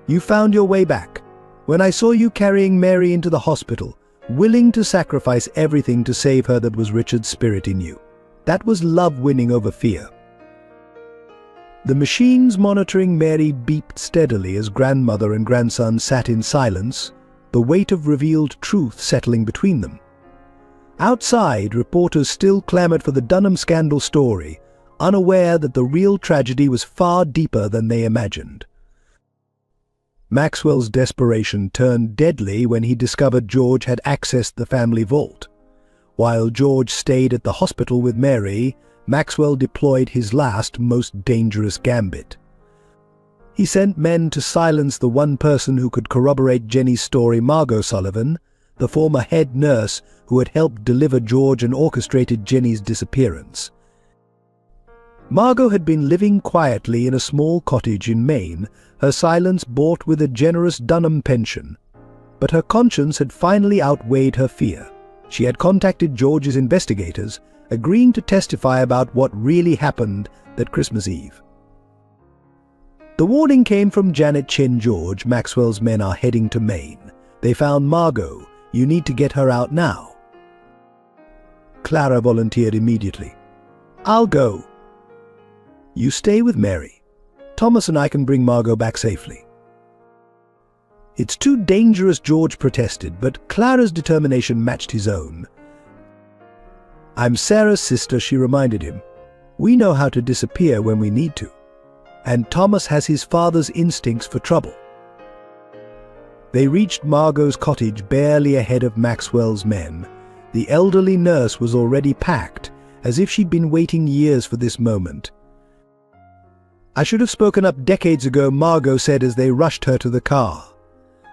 [SPEAKER 1] You found your way back. When I saw you carrying Mary into the hospital, willing to sacrifice everything to save her, that was Richard's spirit in you. That was love winning over fear. The machines monitoring Mary beeped steadily as grandmother and grandson sat in silence, the weight of revealed truth settling between them. Outside, reporters still clamored for the Dunham scandal story, unaware that the real tragedy was far deeper than they imagined. Maxwell's desperation turned deadly when he discovered George had accessed the family vault. While George stayed at the hospital with Mary, Maxwell deployed his last, most dangerous gambit. He sent men to silence the one person who could corroborate Jenny's story, Margot Sullivan, the former head nurse who had helped deliver George and orchestrated Jenny's disappearance. Margot had been living quietly in a small cottage in Maine, her silence bought with a generous Dunham pension. But her conscience had finally outweighed her fear. She had contacted George's investigators, agreeing to testify about what really happened that Christmas Eve. The warning came from Janet Chin. George, Maxwell's men are heading to Maine. They found Margot. You need to get her out now. Clara volunteered immediately. I'll go. You stay with Mary. Thomas and I can bring Margot back safely. It's too dangerous, George protested, but Clara's determination matched his own. I'm Sarah's sister, she reminded him. We know how to disappear when we need to. And Thomas has his father's instincts for trouble. They reached Margot's cottage barely ahead of Maxwell's men. The elderly nurse was already packed, as if she'd been waiting years for this moment. I should have spoken up decades ago, Margot said as they rushed her to the car.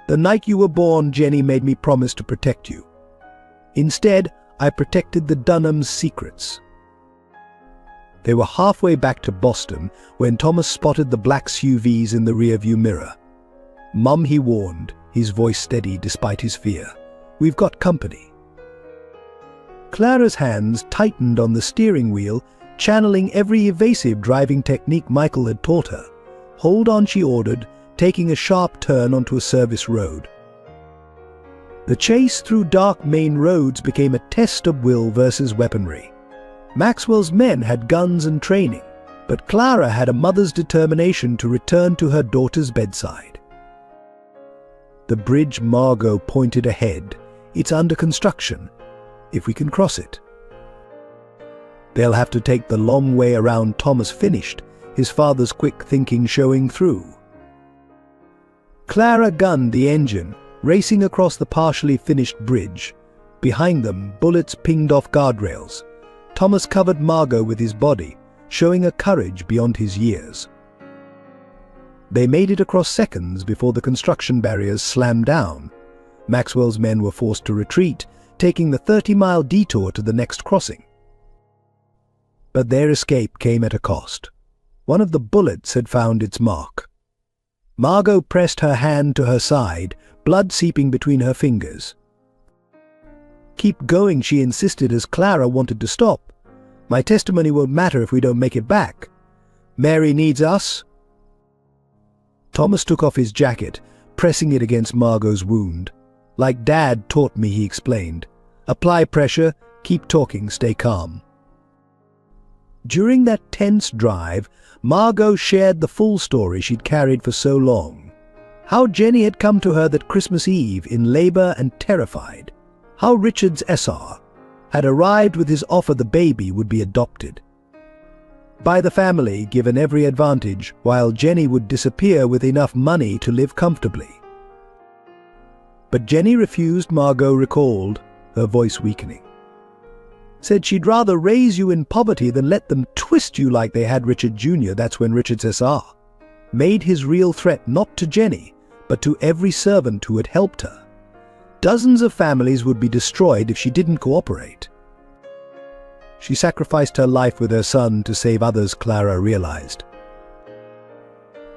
[SPEAKER 1] The night you were born, Jenny made me promise to protect you. Instead, I protected the Dunham's secrets. They were halfway back to Boston when Thomas spotted the black SUVs in the rearview mirror. Mum, he warned, his voice steady despite his fear. We've got company. Clara's hands tightened on the steering wheel, channeling every evasive driving technique Michael had taught her. Hold on, she ordered, taking a sharp turn onto a service road. The chase through dark Maine roads became a test of will versus weaponry. Maxwell's men had guns and training, but Clara had a mother's determination to return to her daughter's bedside. The bridge, Margot pointed ahead. It's under construction, if we can cross it. They'll have to take the long way around, Thomas finished, his father's quick thinking showing through. Clara gunned the engine, racing across the partially finished bridge. Behind them, bullets pinged off guardrails. Thomas covered Margot with his body, showing a courage beyond his years. They made it across seconds before the construction barriers slammed down. Maxwell's men were forced to retreat, taking the 30-mile detour to the next crossing. But their escape came at a cost. One of the bullets had found its mark. Margot pressed her hand to her side, blood seeping between her fingers. Keep going, she insisted as Clara wanted to stop. My testimony won't matter if we don't make it back. Mary needs us. Thomas took off his jacket, pressing it against Margot's wound. Like Dad taught me, he explained. Apply pressure, keep talking, stay calm. During that tense drive, Margot shared the full story she'd carried for so long. How Jenny had come to her that Christmas Eve in labor and terrified. How Richard's SR had arrived with his offer the baby would be adopted by the family, given every advantage, while Jenny would disappear with enough money to live comfortably. But Jenny refused, Margot recalled, her voice weakening. Said she'd rather raise you in poverty than let them twist you like they had Richard Jr. That's when Richard's SR made his real threat not to Jenny, but to every servant who had helped her. Dozens of families would be destroyed if she didn't cooperate. She sacrificed her life with her son to save others, Clara realized.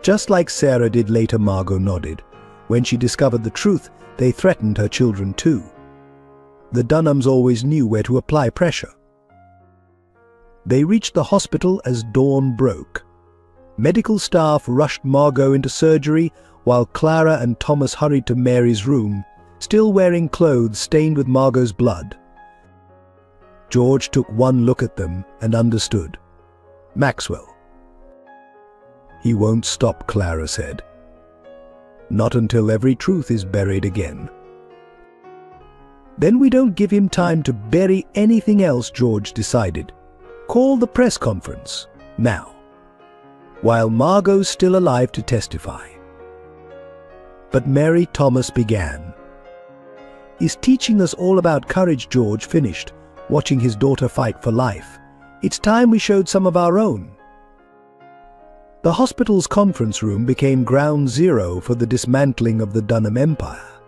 [SPEAKER 1] Just like Sarah did later, Margot nodded. When she discovered the truth, they threatened her children too. The Dunhams always knew where to apply pressure. They reached the hospital as dawn broke. Medical staff rushed Margot into surgery while Clara and Thomas hurried to Mary's room, still wearing clothes stained with Margot's blood. George took one look at them and understood. Maxwell. He won't stop, Clara said. Not until every truth is buried again. Then we don't give him time to bury anything else, George decided. Call the press conference, now. While Margot's still alive to testify. But Mary Thomas began. Is teaching us all about courage, George finished, watching his daughter fight for life. It's time we showed some of our own. The hospital's conference room became ground zero for the dismantling of the Dunham Empire.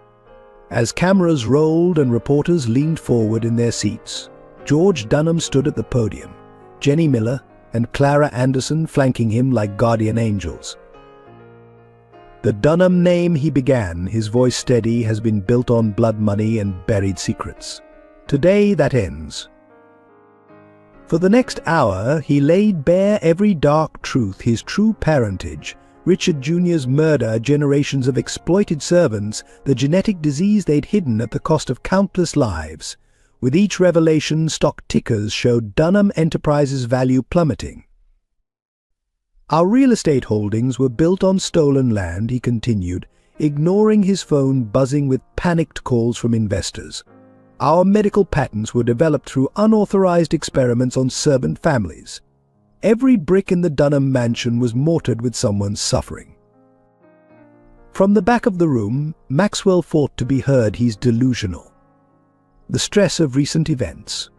[SPEAKER 1] As cameras rolled and reporters leaned forward in their seats, George Dunham stood at the podium, Jenny Miller and Clara Anderson flanking him like guardian angels. The Dunham name, he began, his voice steady, has been built on blood money and buried secrets. Today that ends. For the next hour, he laid bare every dark truth, his true parentage, Richard Jr.'s murder, generations of exploited servants, the genetic disease they'd hidden at the cost of countless lives. With each revelation, stock tickers showed Dunham Enterprises' value plummeting. Our real estate holdings were built on stolen land, he continued, ignoring his phone buzzing with panicked calls from investors. Our medical patents were developed through unauthorized experiments on servant families. Every brick in the Dunham mansion was mortared with someone's suffering. From the back of the room, Maxwell fought to be heard. He's delusional. The stress of recent events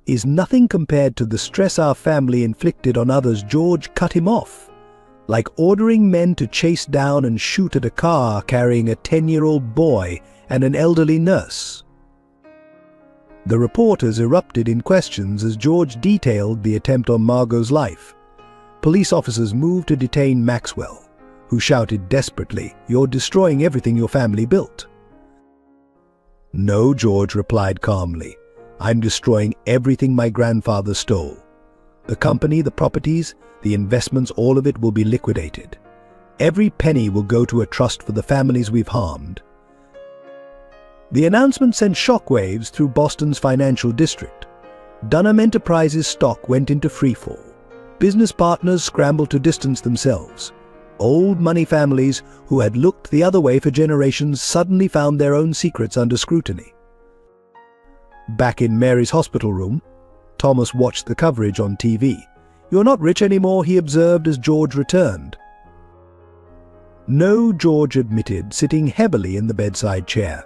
[SPEAKER 1] is nothing compared to the stress our family inflicted on others. George cut him off, like ordering men to chase down and shoot at a car carrying a 10-year-old boy and an elderly nurse. The reporters erupted in questions as George detailed the attempt on Margot's life. Police officers moved to detain Maxwell, who shouted desperately, "You're destroying everything your family built." "No," George replied calmly. "I'm destroying everything my grandfather stole. The company, the properties, the investments, all of it will be liquidated. Every penny will go to a trust for the families we've harmed." The announcement sent shockwaves through Boston's financial district. Dunham Enterprises stock went into freefall. Business partners scrambled to distance themselves. Old money families who had looked the other way for generations suddenly found their own secrets under scrutiny. Back in Mary's hospital room, Thomas watched the coverage on TV. "You're not rich anymore," he observed as George returned. "No," George admitted, sitting heavily in the bedside chair.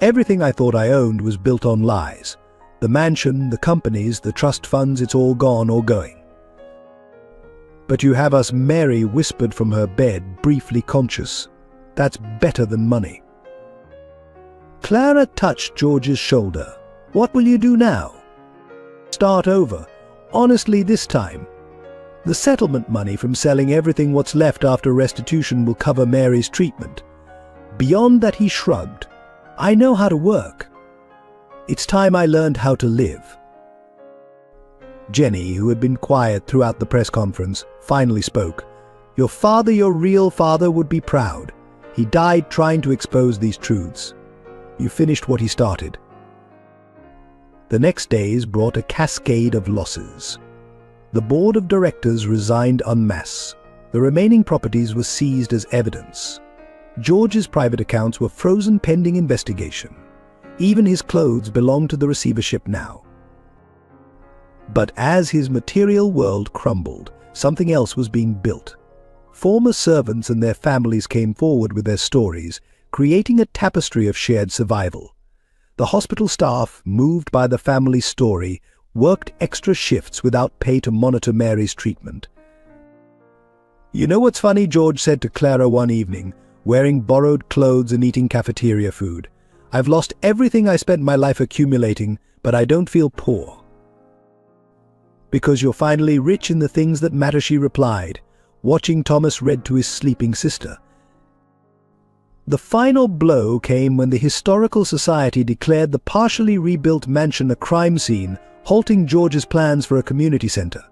[SPEAKER 1] "Everything I thought I owned was built on lies. The mansion, the companies, the trust funds, it's all gone or going." "But you have us," Mary whispered from her bed, briefly conscious. "That's better than money." Clara touched George's shoulder. "What will you do now?" "Start over. Honestly, this time. The settlement money from selling everything what's left after restitution will cover Mary's treatment. Beyond that," he shrugged, "I know how to work. It's time I learned how to live." Jenny, who had been quiet throughout the press conference, finally spoke. "Your father, your real father, would be proud. He died trying to expose these truths. You finished what he started." The next days brought a cascade of losses. The board of directors resigned en masse. The remaining properties were seized as evidence. George's private accounts were frozen pending investigation. Even his clothes belonged to the receivership now. But as his material world crumbled, something else was being built. Former servants and their families came forward with their stories, creating a tapestry of shared survival. The hospital staff, moved by the family's story, worked extra shifts without pay to monitor Mary's treatment. "You know what's funny?" George said to Clara one evening, wearing borrowed clothes and eating cafeteria food. "I've lost everything I spent my life accumulating, but I don't feel poor." "Because you're finally rich in the things that matter," she replied, watching Thomas read to his sleeping sister. The final blow came when the Historical Society declared the partially rebuilt mansion a crime scene, halting George's plans for a community center.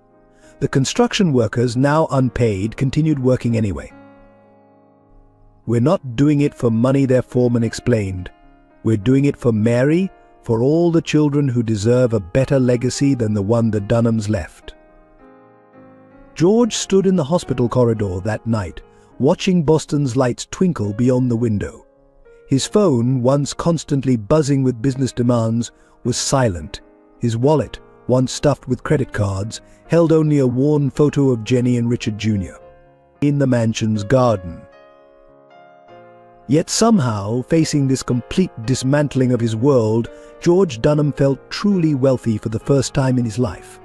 [SPEAKER 1] The construction workers, now unpaid, continued working anyway. "We're not doing it for money," their foreman explained. "We're doing it for Mary, for all the children who deserve a better legacy than the one the Dunhams left." George stood in the hospital corridor that night, watching Boston's lights twinkle beyond the window. His phone, once constantly buzzing with business demands, was silent. His wallet, once stuffed with credit cards, held only a worn photo of Jenny and Richard Jr. in the mansion's garden. Yet somehow, facing this complete dismantling of his world, George Dunham felt truly wealthy for the first time in his life.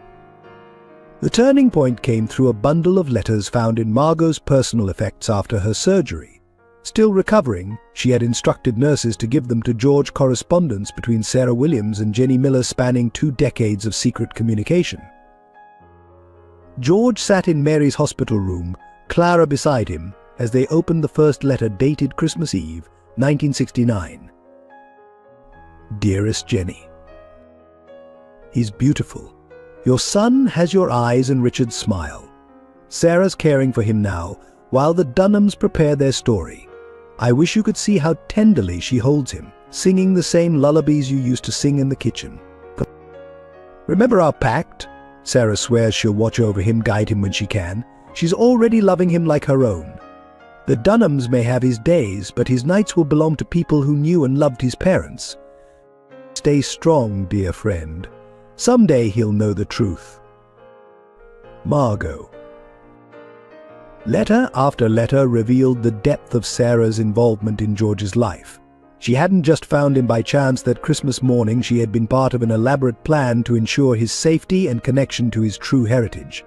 [SPEAKER 1] The turning point came through a bundle of letters found in Margot's personal effects after her surgery. Still recovering, she had instructed nurses to give them to George. Correspondence between Sarah Williams and Jenny Miller spanning 2 decades of secret communication. George sat in Mary's hospital room, Clara beside him, as they opened the first letter dated Christmas Eve, 1969. "Dearest Jenny, he's beautiful. Your son has your eyes and Richard's smile. Sarah's caring for him now, while the Dunhams prepare their story. I wish you could see how tenderly she holds him, singing the same lullabies you used to sing in the kitchen. Remember our pact? Sarah swears she'll watch over him, guide him when she can. She's already loving him like her own. The Dunhams may have his days, but his nights will belong to people who knew and loved his parents. Stay strong, dear friend. Someday he'll know the truth. Margot." Letter after letter revealed the depth of Sarah's involvement in George's life. She hadn't just found him by chance that Christmas morning. She had been part of an elaborate plan to ensure his safety and connection to his true heritage.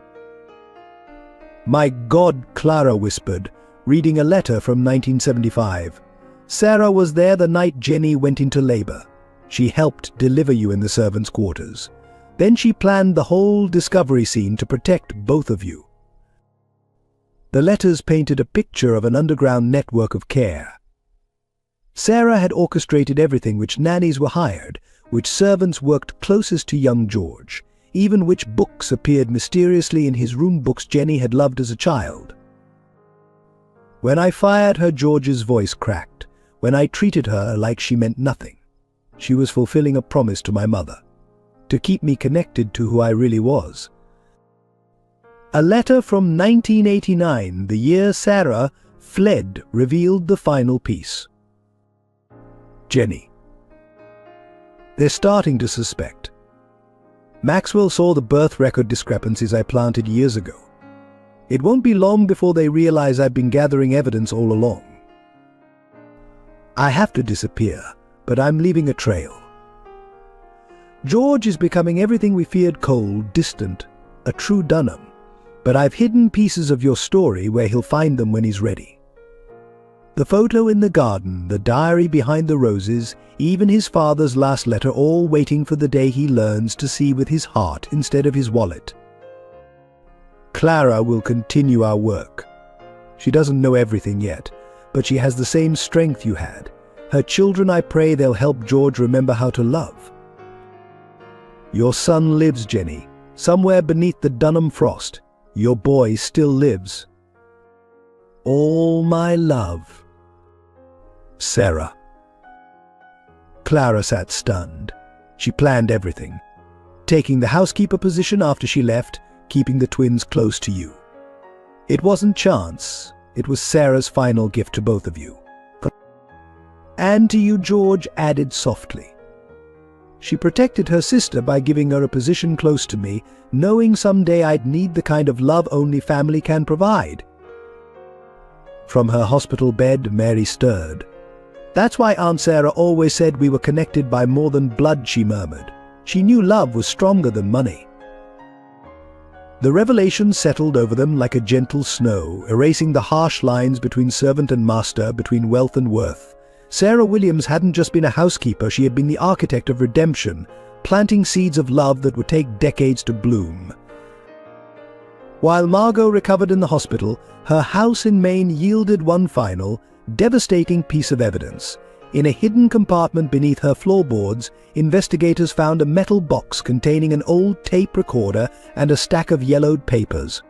[SPEAKER 1] "My God," Clara whispered, reading a letter from 1975. "Sarah was there the night Jenny went into labor. She helped deliver you in the servants' quarters. Then she planned the whole discovery scene to protect both of you." The letters painted a picture of an underground network of care. Sarah had orchestrated everything: which nannies were hired, which servants worked closest to young George, even which books appeared mysteriously in his room, books Jenny had loved as a child. "When I fired her," George's voice cracked. "When I treated her like she meant nothing. She was fulfilling a promise to my mother, to keep me connected to who I really was." A letter from 1989, the year Sarah fled, revealed the final piece. Jenny. "They're starting to suspect. Maxwell saw the birth record discrepancies I planted years ago. It won't be long before they realize I've been gathering evidence all along. I have to disappear, but I'm leaving a trail. George is becoming everything we feared: cold, distant, a true Dunham. But I've hidden pieces of your story where he'll find them when he's ready. The photo in the garden, the diary behind the roses, even his father's last letter, all waiting for the day he learns to see with his heart instead of his wallet. Clara will continue our work. She doesn't know everything yet, but she has the same strength you had. Her children, I pray they'll help George remember how to love. Your son lives, Jenny, somewhere beneath the Dunham frost. Your boy still lives. All my love. Sarah." Clara sat stunned. She planned everything. Taking the housekeeper position after she left, keeping the twins close to you. It wasn't chance. It was Sarah's final gift to both of you. "And to you," George added softly. "She protected her sister by giving her a position close to me, knowing someday I'd need the kind of love only family can provide." From her hospital bed, Mary stirred. "That's why Aunt Sarah always said we were connected by more than blood," she murmured. "She knew love was stronger than money." The revelation settled over them like a gentle snow, erasing the harsh lines between servant and master, between wealth and worth. Sarah Williams hadn't just been a housekeeper, she had been the architect of redemption, planting seeds of love that would take decades to bloom. While Margot recovered in the hospital, her house in Maine yielded one final, devastating piece of evidence. In a hidden compartment beneath her floorboards, investigators found a metal box containing an old tape recorder and a stack of yellowed papers.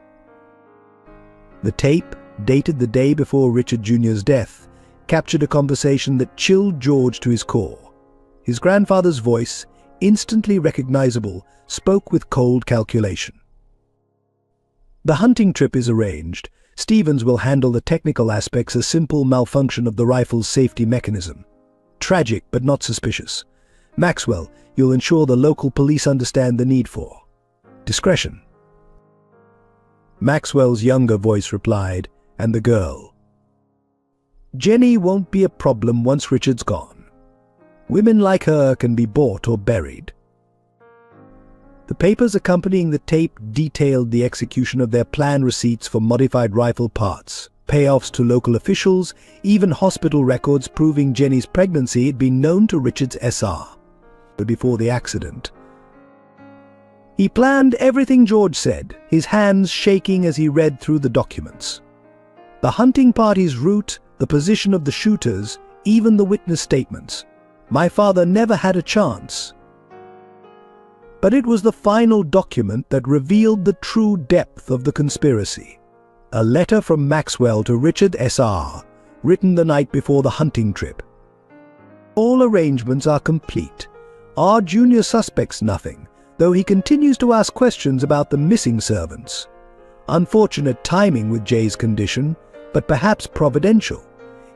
[SPEAKER 1] The tape, dated the day before Richard Jr.'s death, captured a conversation that chilled George to his core. His grandfather's voice, instantly recognizable, spoke with cold calculation. "The hunting trip is arranged. Stevens will handle the technical aspects, a simple malfunction of the rifle's safety mechanism. Tragic, but not suspicious. Maxwell, you'll ensure the local police understand the need for discretion." Maxwell's younger voice replied, and the girl. "Jenny won't be a problem once Richard's gone. Women like her can be bought or buried." The papers accompanying the tape detailed the execution of their plan, receipts for modified rifle parts, payoffs to local officials, even hospital records proving Jenny's pregnancy had been known to Richard's SR before the accident. He planned everything George said, his hands shaking as he read through the documents. The hunting party's route, the position of the shooters, even the witness statements. My father never had a chance. But it was the final document that revealed the true depth of the conspiracy. A letter from Maxwell to Richard SR, written the night before the hunting trip. "All arrangements are complete. Our junior suspects nothing, though he continues to ask questions about the missing servants. Unfortunate timing with Jay's condition, but perhaps providential.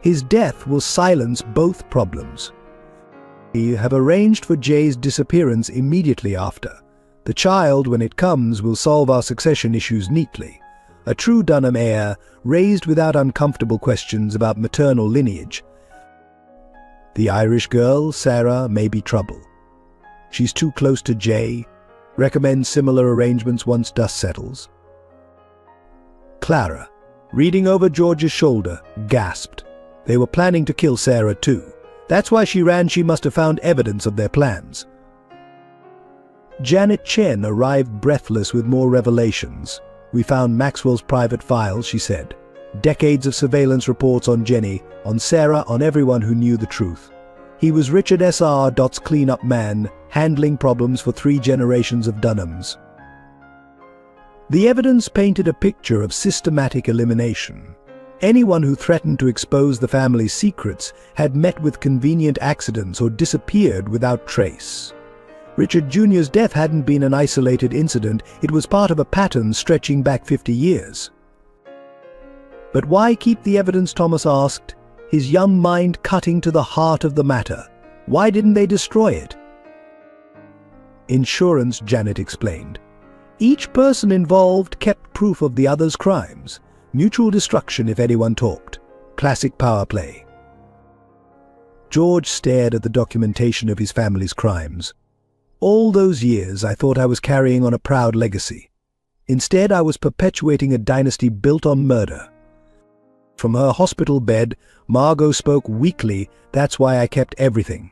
[SPEAKER 1] His death will silence both problems. We have arranged for Jay's disappearance immediately after. The child, when it comes, will solve our succession issues neatly. A true Dunham heir, raised without uncomfortable questions about maternal lineage. The Irish girl, Sarah, may be trouble. She's too close to Jay. Recommend similar arrangements once dust settles." Clara, reading over George's shoulder, gasped. They were planning to kill Sarah too. That's why she ran. She must have found evidence of their plans. Janet Chen arrived breathless with more revelations. "We found Maxwell's private files," she said. "Decades of surveillance reports on Jenny, on Sarah, on everyone who knew the truth. He was Richard SR.'s cleanup man, handling problems for 3 generations of Dunhams." The evidence painted a picture of systematic elimination. Anyone who threatened to expose the family's secrets had met with convenient accidents or disappeared without trace. Richard Jr.'s death hadn't been an isolated incident, it was part of a pattern stretching back 50 years. But why keep the evidence, Thomas asked, his young mind cutting to the heart of the matter. Why didn't they destroy it? Insurance, Janet explained. Each person involved kept proof of the other's crimes. Mutual destruction if anyone talked. Classic power play. George stared at the documentation of his family's crimes. All those years I thought I was carrying on a proud legacy. Instead, I was perpetuating a dynasty built on murder. From her hospital bed, Margot spoke weakly. That's why I kept everything.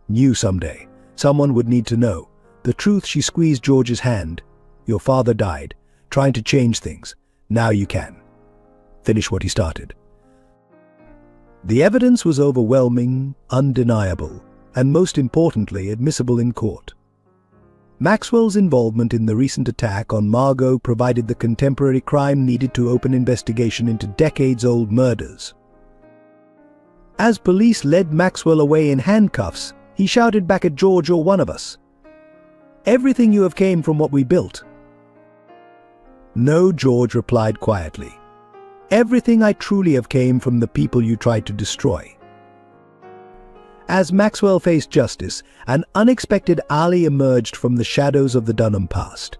[SPEAKER 1] Knew someday someone would need to know. The truth. She squeezed George's hand. Your father died, trying to change things. Now you can. Finish what he started. The evidence was overwhelming, undeniable, and most importantly, admissible in court. Maxwell's involvement in the recent attack on Margot provided the contemporary crime needed to open investigation into decades-old murders. As police led Maxwell away in handcuffs, he shouted back at George, "You're one of us. Everything you have came from what we built." "No," George replied quietly. "Everything I truly have came from the people you tried to destroy." As Maxwell faced justice, an unexpected ally emerged from the shadows of the Dunham past.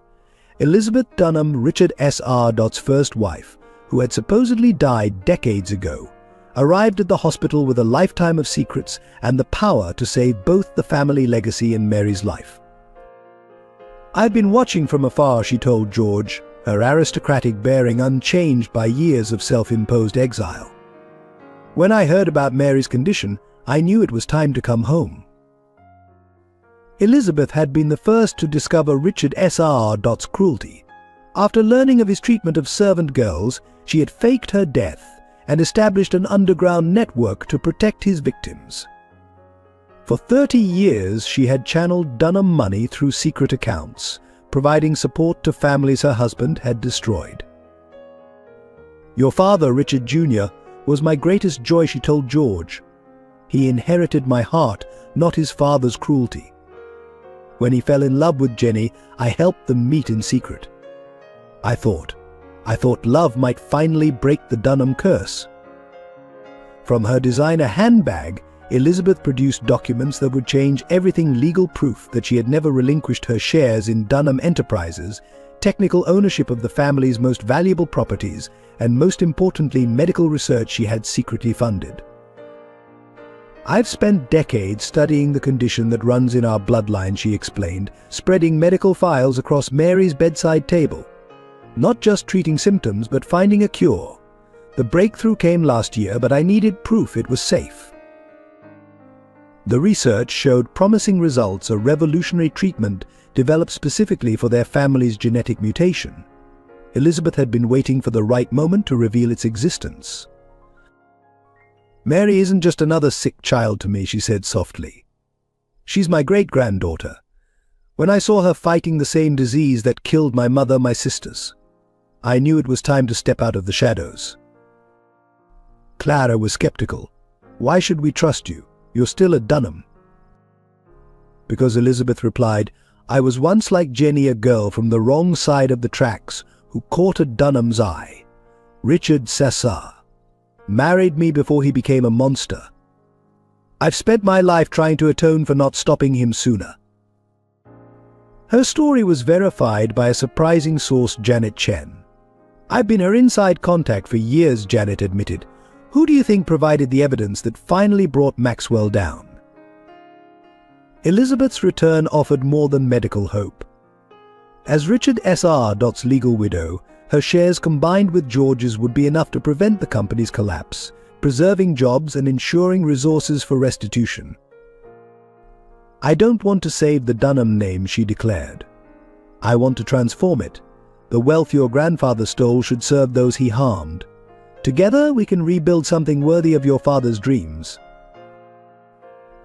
[SPEAKER 1] Elizabeth Dunham, Richard SR.'s first wife, who had supposedly died decades ago, arrived at the hospital with a lifetime of secrets and the power to save both the family legacy and Mary's life. "I've been watching from afar," she told George, her aristocratic bearing unchanged by years of self-imposed exile. "When I heard about Mary's condition, I knew it was time to come home." Elizabeth had been the first to discover Richard SR.'s cruelty. After learning of his treatment of servant girls, she had faked her death and established an underground network to protect his victims. For 30 years, she had channeled Dunham money through secret accounts, providing support to families her husband had destroyed. "Your father, Richard Jr., was my greatest joy, she told George. He inherited my heart, not his father's cruelty. When he fell in love with Jenny, I helped them meet in secret. I thought love might finally break the Dunham curse. From her designer handbag, Elizabeth produced documents that would change everything: legal proof that she had never relinquished her shares in Dunham Enterprises, technical ownership of the family's most valuable properties, and most importantly, medical research she had secretly funded. I've spent decades studying the condition that runs in our bloodline, she explained, spreading medical files across Mary's bedside table. Not just treating symptoms, but finding a cure. The breakthrough came last year, but I needed proof it was safe. The research showed promising results: a revolutionary treatment developed specifically for their family's genetic mutation. Elizabeth had been waiting for the right moment to reveal its existence. "Mary isn't just another sick child to me," she said softly. "She's my great-granddaughter. When I saw her fighting the same disease that killed my mother, my sisters, I knew it was time to step out of the shadows." Clara was skeptical. "Why should we trust you? You're still a Dunham." "Because," Elizabeth replied, "I was once like Jenny, a girl from the wrong side of the tracks who caught a Dunham's eye. Richard Sassar married me before he became a monster. I've spent my life trying to atone for not stopping him sooner." Her story was verified by a surprising source, Janet Chen. "I've been her inside contact for years," Janet admitted. "Who do you think provided the evidence that finally brought Maxwell down?" Elizabeth's return offered more than medical hope. As Richard S.R.'s legal widow, her shares combined with George's would be enough to prevent the company's collapse, preserving jobs and ensuring resources for restitution. "I don't want to save the Dunham name," she declared. "I want to transform it. The wealth your grandfather stole should serve those he harmed. Together we can rebuild something worthy of your father's dreams."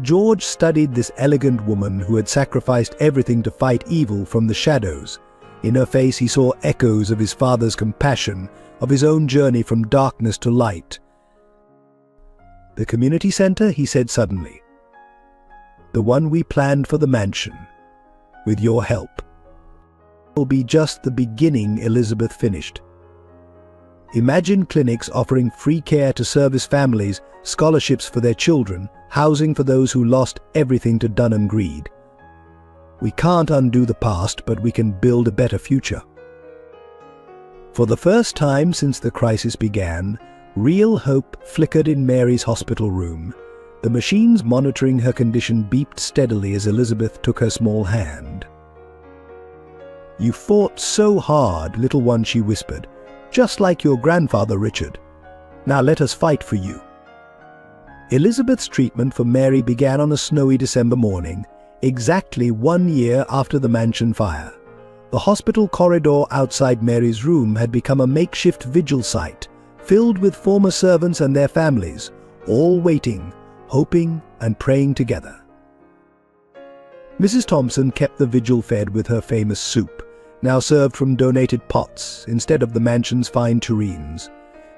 [SPEAKER 1] George studied this elegant woman who had sacrificed everything to fight evil from the shadows. In her face he saw echoes of his father's compassion, of his own journey from darkness to light. "The community center," he said suddenly. "The one we planned for the mansion. With your help." "Will be just the beginning," Elizabeth finished. "Imagine clinics offering free care to service families, scholarships for their children, housing for those who lost everything to Dunham greed. We can't undo the past, but we can build a better future." For the first time since the crisis began, real hope flickered in Mary's hospital room. The machines monitoring her condition beeped steadily as Elizabeth took her small hand. "You fought so hard, little one," she whispered, "just like your grandfather Richard. Now let us fight for you." Elizabeth's treatment for Mary began on a snowy December morning, exactly 1 year after the mansion fire. The hospital corridor outside Mary's room had become a makeshift vigil site, filled with former servants and their families, all waiting, hoping and praying together. Mrs. Thompson kept the vigil fed with her famous soup, now served from donated pots instead of the mansion's fine tureens.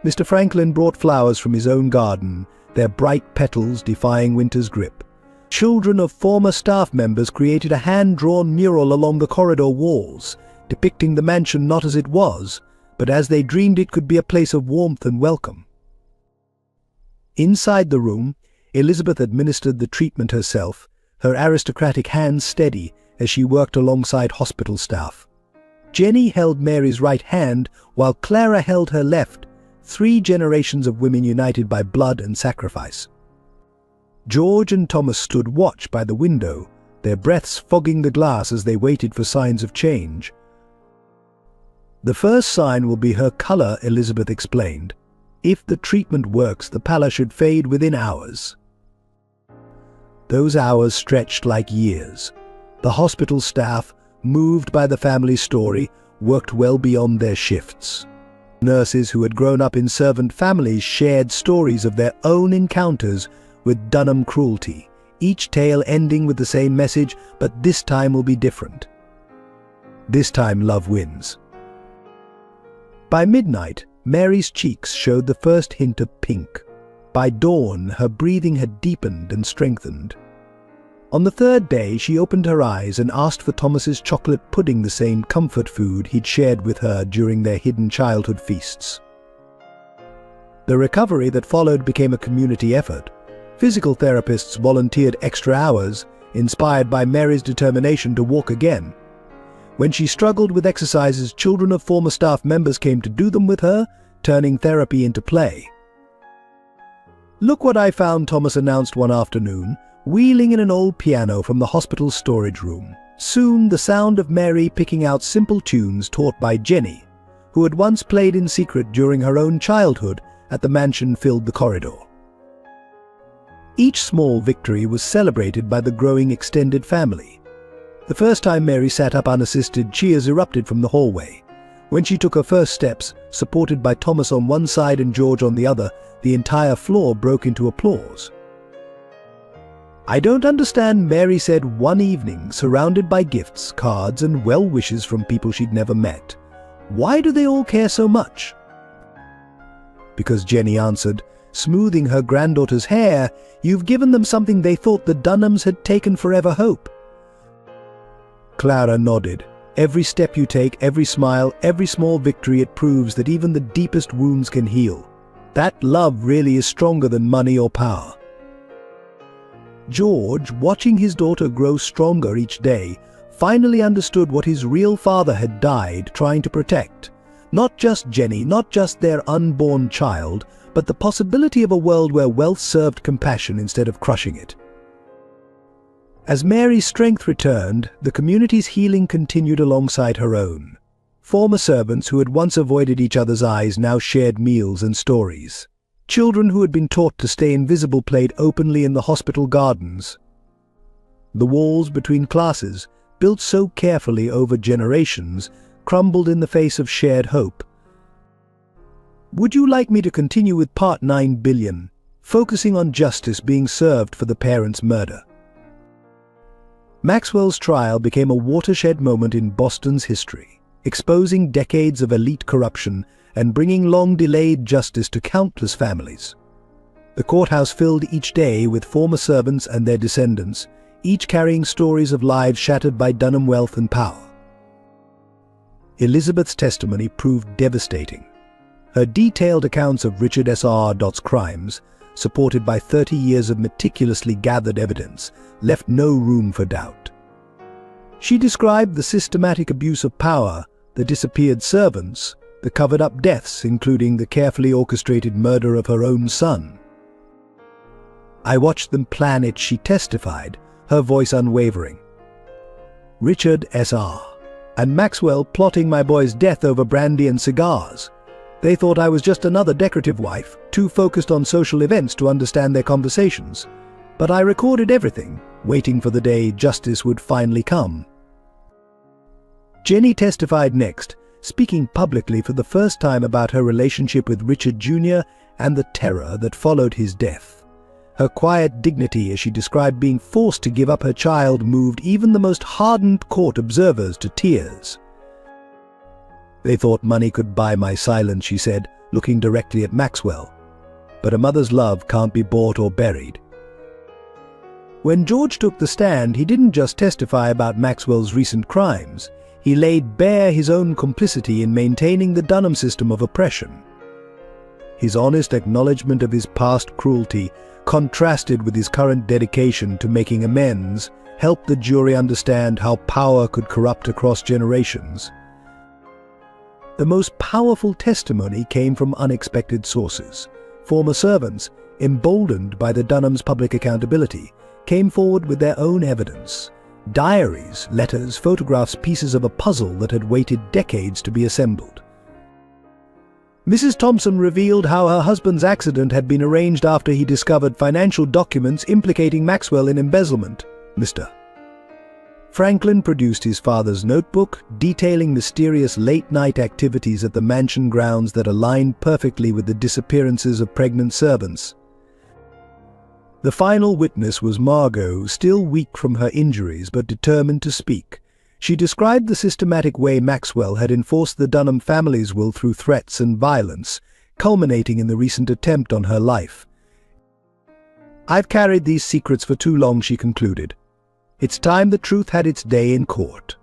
[SPEAKER 1] Mr. Franklin brought flowers from his own garden, their bright petals defying winter's grip. Children of former staff members created a hand-drawn mural along the corridor walls, depicting the mansion not as it was, but as they dreamed it could be a place of warmth and welcome. Inside the room, Elizabeth administered the treatment herself, her aristocratic hands steady as she worked alongside hospital staff. Jenny held Mary's right hand, while Clara held her left, 3 generations of women united by blood and sacrifice. George and Thomas stood watch by the window, their breaths fogging the glass as they waited for signs of change. "The first sign will be her color," Elizabeth explained. "If the treatment works, the pallor should fade within hours." Those hours stretched like years. The hospital staff, moved by the family's story, worked well beyond their shifts. Nurses who had grown up in servant families shared stories of their own encounters with Dunham cruelty, each tale ending with the same message, but this time will be different. This time love wins. By midnight, Mary's cheeks showed the first hint of pink. By dawn, her breathing had deepened and strengthened. On the third day, she opened her eyes and asked for Thomas's chocolate pudding, the same comfort food he'd shared with her during their hidden childhood feasts. The recovery that followed became a community effort. Physical therapists volunteered extra hours, inspired by Mary's determination to walk again. When she struggled with exercises, children of former staff members came to do them with her, turning therapy into play. "Look what I found," Thomas announced one afternoon, wheeling in an old piano from the hospital's storage room. Soon, the sound of Mary picking out simple tunes taught by Jenny, who had once played in secret during her own childhood at the mansion, filled the corridor. Each small victory was celebrated by the growing extended family. The first time Mary sat up unassisted, cheers erupted from the hallway. When she took her first steps, supported by Thomas on one side and George on the other, the entire floor broke into applause. "I don't understand," Mary said one evening, surrounded by gifts, cards, and well wishes from people she'd never met. "Why do they all care so much?" "Because," Jenny answered, smoothing her granddaughter's hair, "you've given them something they thought the Dunhams had taken forever: hope." Clara nodded. "Every step you take, every smile, every small victory, it proves that even the deepest wounds can heal. That love really is stronger than money or power." George, watching his daughter grow stronger each day, finally understood what his real father had died trying to protect. Not just Jenny, not just their unborn child, but the possibility of a world where wealth served compassion instead of crushing it. As Mary's strength returned, the community's healing continued alongside her own. Former servants who had once avoided each other's eyes now shared meals and stories. Children who had been taught to stay invisible played openly in the hospital gardens. The walls between classes, built so carefully over generations, crumbled in the face of shared hope. Would you like me to continue with Part 9 billion, focusing on justice being served for the parents' murder? Maxwell's trial became a watershed moment in Boston's history, exposing decades of elite corruption and bringing long-delayed justice to countless families. The courthouse filled each day with former servants and their descendants, each carrying stories of lives shattered by Dunham wealth and power. Elizabeth's testimony proved devastating. Her detailed accounts of Richard S.R.'s crimes, supported by 30 years of meticulously gathered evidence, left no room for doubt. She described the systematic abuse of power, the disappeared servants, the covered-up deaths, including the carefully orchestrated murder of her own son. "I watched them plan it," she testified, her voice unwavering. "Richard S.R. and Maxwell plotting my boy's death over brandy and cigars. They thought I was just another decorative wife, too focused on social events to understand their conversations. But I recorded everything, waiting for the day justice would finally come." Jenny testified next, speaking publicly for the first time about her relationship with Richard Jr. and the terror that followed his death. Her quiet dignity as she described being forced to give up her child moved even the most hardened court observers to tears. "They thought money could buy my silence," she said, looking directly at Maxwell. "But a mother's love can't be bought or buried." When George took the stand, he didn't just testify about Maxwell's recent crimes. He laid bare his own complicity in maintaining the Dunham system of oppression. His honest acknowledgement of his past cruelty, contrasted with his current dedication to making amends, helped the jury understand how power could corrupt across generations. The most powerful testimony came from unexpected sources. Former servants, emboldened by the Dunhams' public accountability, came forward with their own evidence. Diaries, letters, photographs, pieces of a puzzle that had waited decades to be assembled. Mrs. Thompson revealed how her husband's accident had been arranged after he discovered financial documents implicating Maxwell in embezzlement. Mr. Franklin produced his father's notebook, detailing mysterious late-night activities at the mansion grounds that aligned perfectly with the disappearances of pregnant servants. The final witness was Margot, still weak from her injuries but determined to speak. She described the systematic way Maxwell had enforced the Dunham family's will through threats and violence, culminating in the recent attempt on her life. "I've carried these secrets for too long," she concluded. "It's time the truth had its day in court."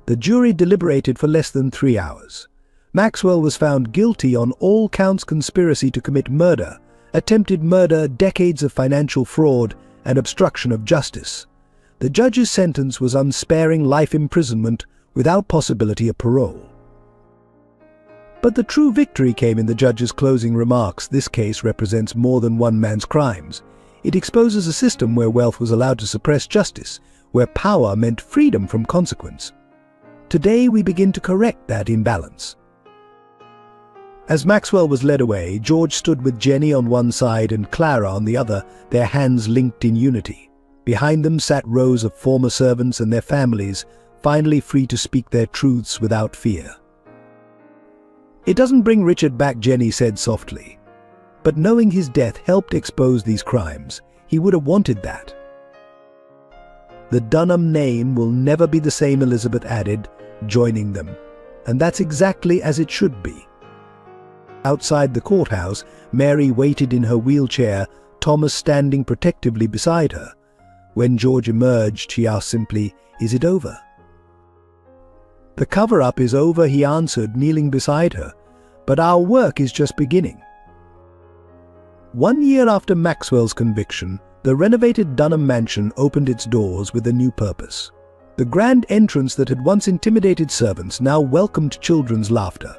[SPEAKER 1] The jury deliberated for less than 3 hours. Maxwell was found guilty on all counts: conspiracy to commit murder, attempted murder, decades of financial fraud, and obstruction of justice. The judge's sentence was unsparing life imprisonment without possibility of parole. But the true victory came in the judge's closing remarks. "This case represents more than one man's crimes. It exposes a system where wealth was allowed to suppress justice, where power meant freedom from consequence. Today we begin to correct that imbalance." As Maxwell was led away, George stood with Jenny on one side and Clara on the other, their hands linked in unity. Behind them sat rows of former servants and their families, finally free to speak their truths without fear. "It doesn't bring Richard back," Jenny said softly. "But knowing his death helped expose these crimes. He would have wanted that." "The Dunham name will never be the same," Elizabeth added, joining them. "And that's exactly as it should be." Outside the courthouse, Mary waited in her wheelchair, Thomas standing protectively beside her. When George emerged, she asked simply, "Is it over?" "The cover-up is over," he answered, kneeling beside her. "But our work is just beginning." 1 year after Maxwell's conviction, the renovated Dunham mansion opened its doors with a new purpose. The grand entrance that had once intimidated servants now welcomed children's laughter.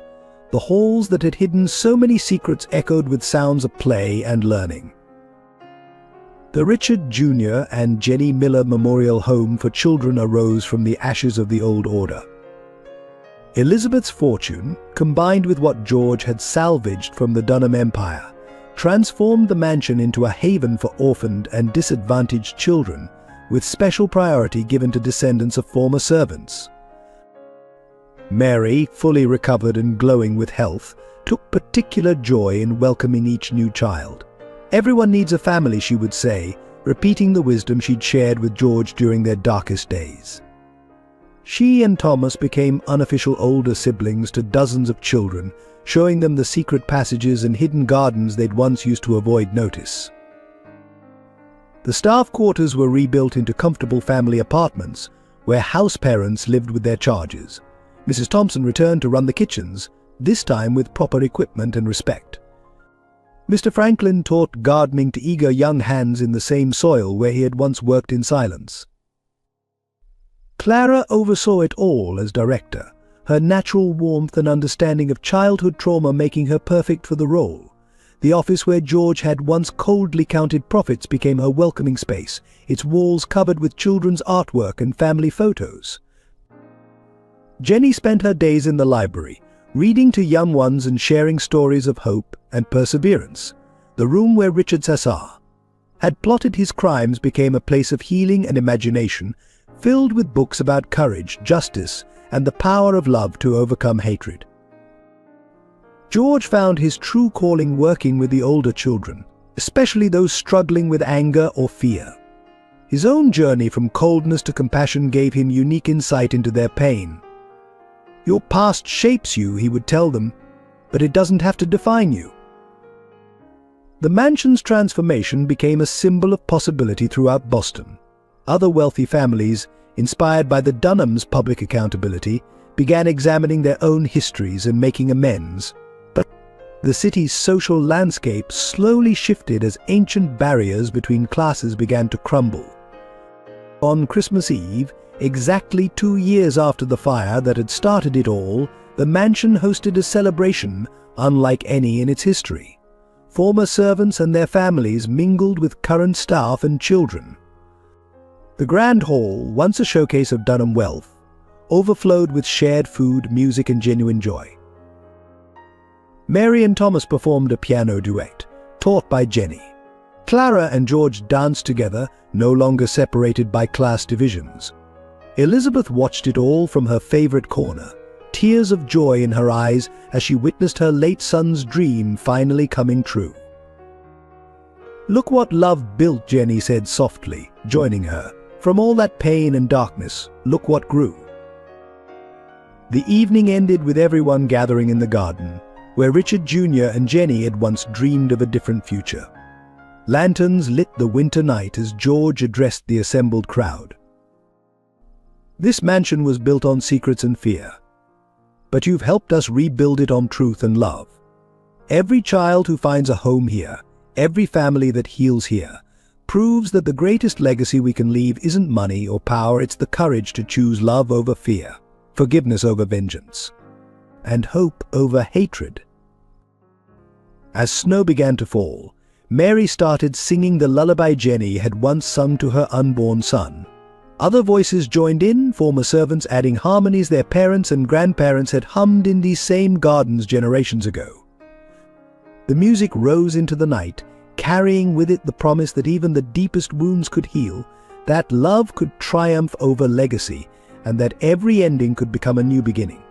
[SPEAKER 1] The halls that had hidden so many secrets echoed with sounds of play and learning. The Richard Jr. and Jenny Miller Memorial Home for Children arose from the ashes of the old order. Elizabeth's fortune, combined with what George had salvaged from the Dunham Empire, transformed the mansion into a haven for orphaned and disadvantaged children, with special priority given to descendants of former servants. Mary, fully recovered and glowing with health, took particular joy in welcoming each new child. "Everyone needs a family," she would say, repeating the wisdom she'd shared with George during their darkest days. She and Thomas became unofficial older siblings to dozens of children, showing them the secret passages and hidden gardens they'd once used to avoid notice. The staff quarters were rebuilt into comfortable family apartments, where house parents lived with their charges. Mrs. Thompson returned to run the kitchens, this time with proper equipment and respect. Mr. Franklin taught gardening to eager young hands in the same soil where he had once worked in silence. Clara oversaw it all as director, her natural warmth and understanding of childhood trauma making her perfect for the role. The office where George had once coldly counted profits became her welcoming space, its walls covered with children's artwork and family photos. Jenny spent her days in the library, reading to young ones and sharing stories of hope and perseverance. The room where Richard Sassar had plotted his crimes became a place of healing and imagination, filled with books about courage, justice, and the power of love to overcome hatred. George found his true calling working with the older children, especially those struggling with anger or fear. His own journey from coldness to compassion gave him unique insight into their pain. "Your past shapes you," he would tell them, "but it doesn't have to define you." The mansion's transformation became a symbol of possibility throughout Boston. Other wealthy families, inspired by the Dunhams' public accountability, began examining their own histories and making amends. But the city's social landscape slowly shifted as ancient barriers between classes began to crumble. On Christmas Eve, exactly 2 years after the fire that had started it all, the mansion hosted a celebration unlike any in its history. Former servants and their families mingled with current staff and children. The Grand Hall, once a showcase of Dunham wealth, overflowed with shared food, music, and genuine joy. Mary and Thomas performed a piano duet, taught by Jenny. Clara and George danced together, no longer separated by class divisions. Elizabeth watched it all from her favorite corner, tears of joy in her eyes as she witnessed her late son's dream finally coming true. "Look what love built," Jenny said softly, joining her. From all that pain and darkness, look what grew. The evening ended with everyone gathering in the garden, where Richard Jr. and Jenny had once dreamed of a different future. Lanterns lit the winter night as George addressed the assembled crowd. This mansion was built on secrets and fear, but you've helped us rebuild it on truth and love. Every child who finds a home here, every family that heals here, proves that the greatest legacy we can leave isn't money or power, it's the courage to choose love over fear, forgiveness over vengeance, and hope over hatred. As snow began to fall, Mary started singing the lullaby Jenny had once sung to her unborn son. Other voices joined in, former servants adding harmonies their parents and grandparents had hummed in these same gardens generations ago. The music rose into the night, carrying with it the promise that even the deepest wounds could heal, that love could triumph over legacy, and that every ending could become a new beginning.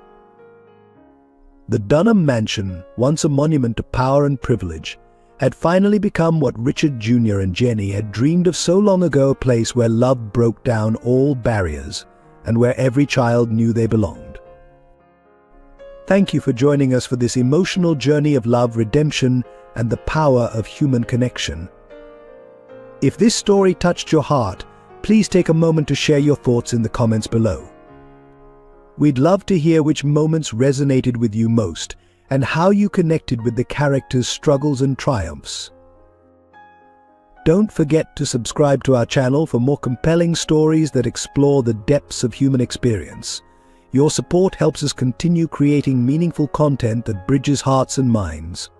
[SPEAKER 1] The Dunham Mansion, once a monument to power and privilege, had finally become what Richard Jr. and Jenny had dreamed of so long ago, a place where love broke down all barriers and where every child knew they belonged. Thank you for joining us for this emotional journey of love, redemption, and the power of human connection. If this story touched your heart, please take a moment to share your thoughts in the comments below. We'd love to hear which moments resonated with you most and how you connected with the characters' struggles and triumphs. Don't forget to subscribe to our channel for more compelling stories that explore the depths of human experience. Your support helps us continue creating meaningful content that bridges hearts and minds.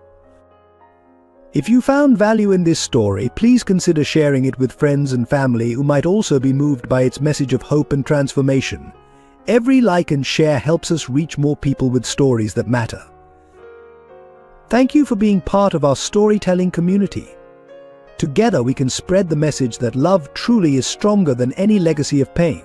[SPEAKER 1] If you found value in this story, please consider sharing it with friends and family who might also be moved by its message of hope and transformation. Every like and share helps us reach more people with stories that matter. Thank you for being part of our storytelling community. Together we can spread the message that love truly is stronger than any legacy of pain.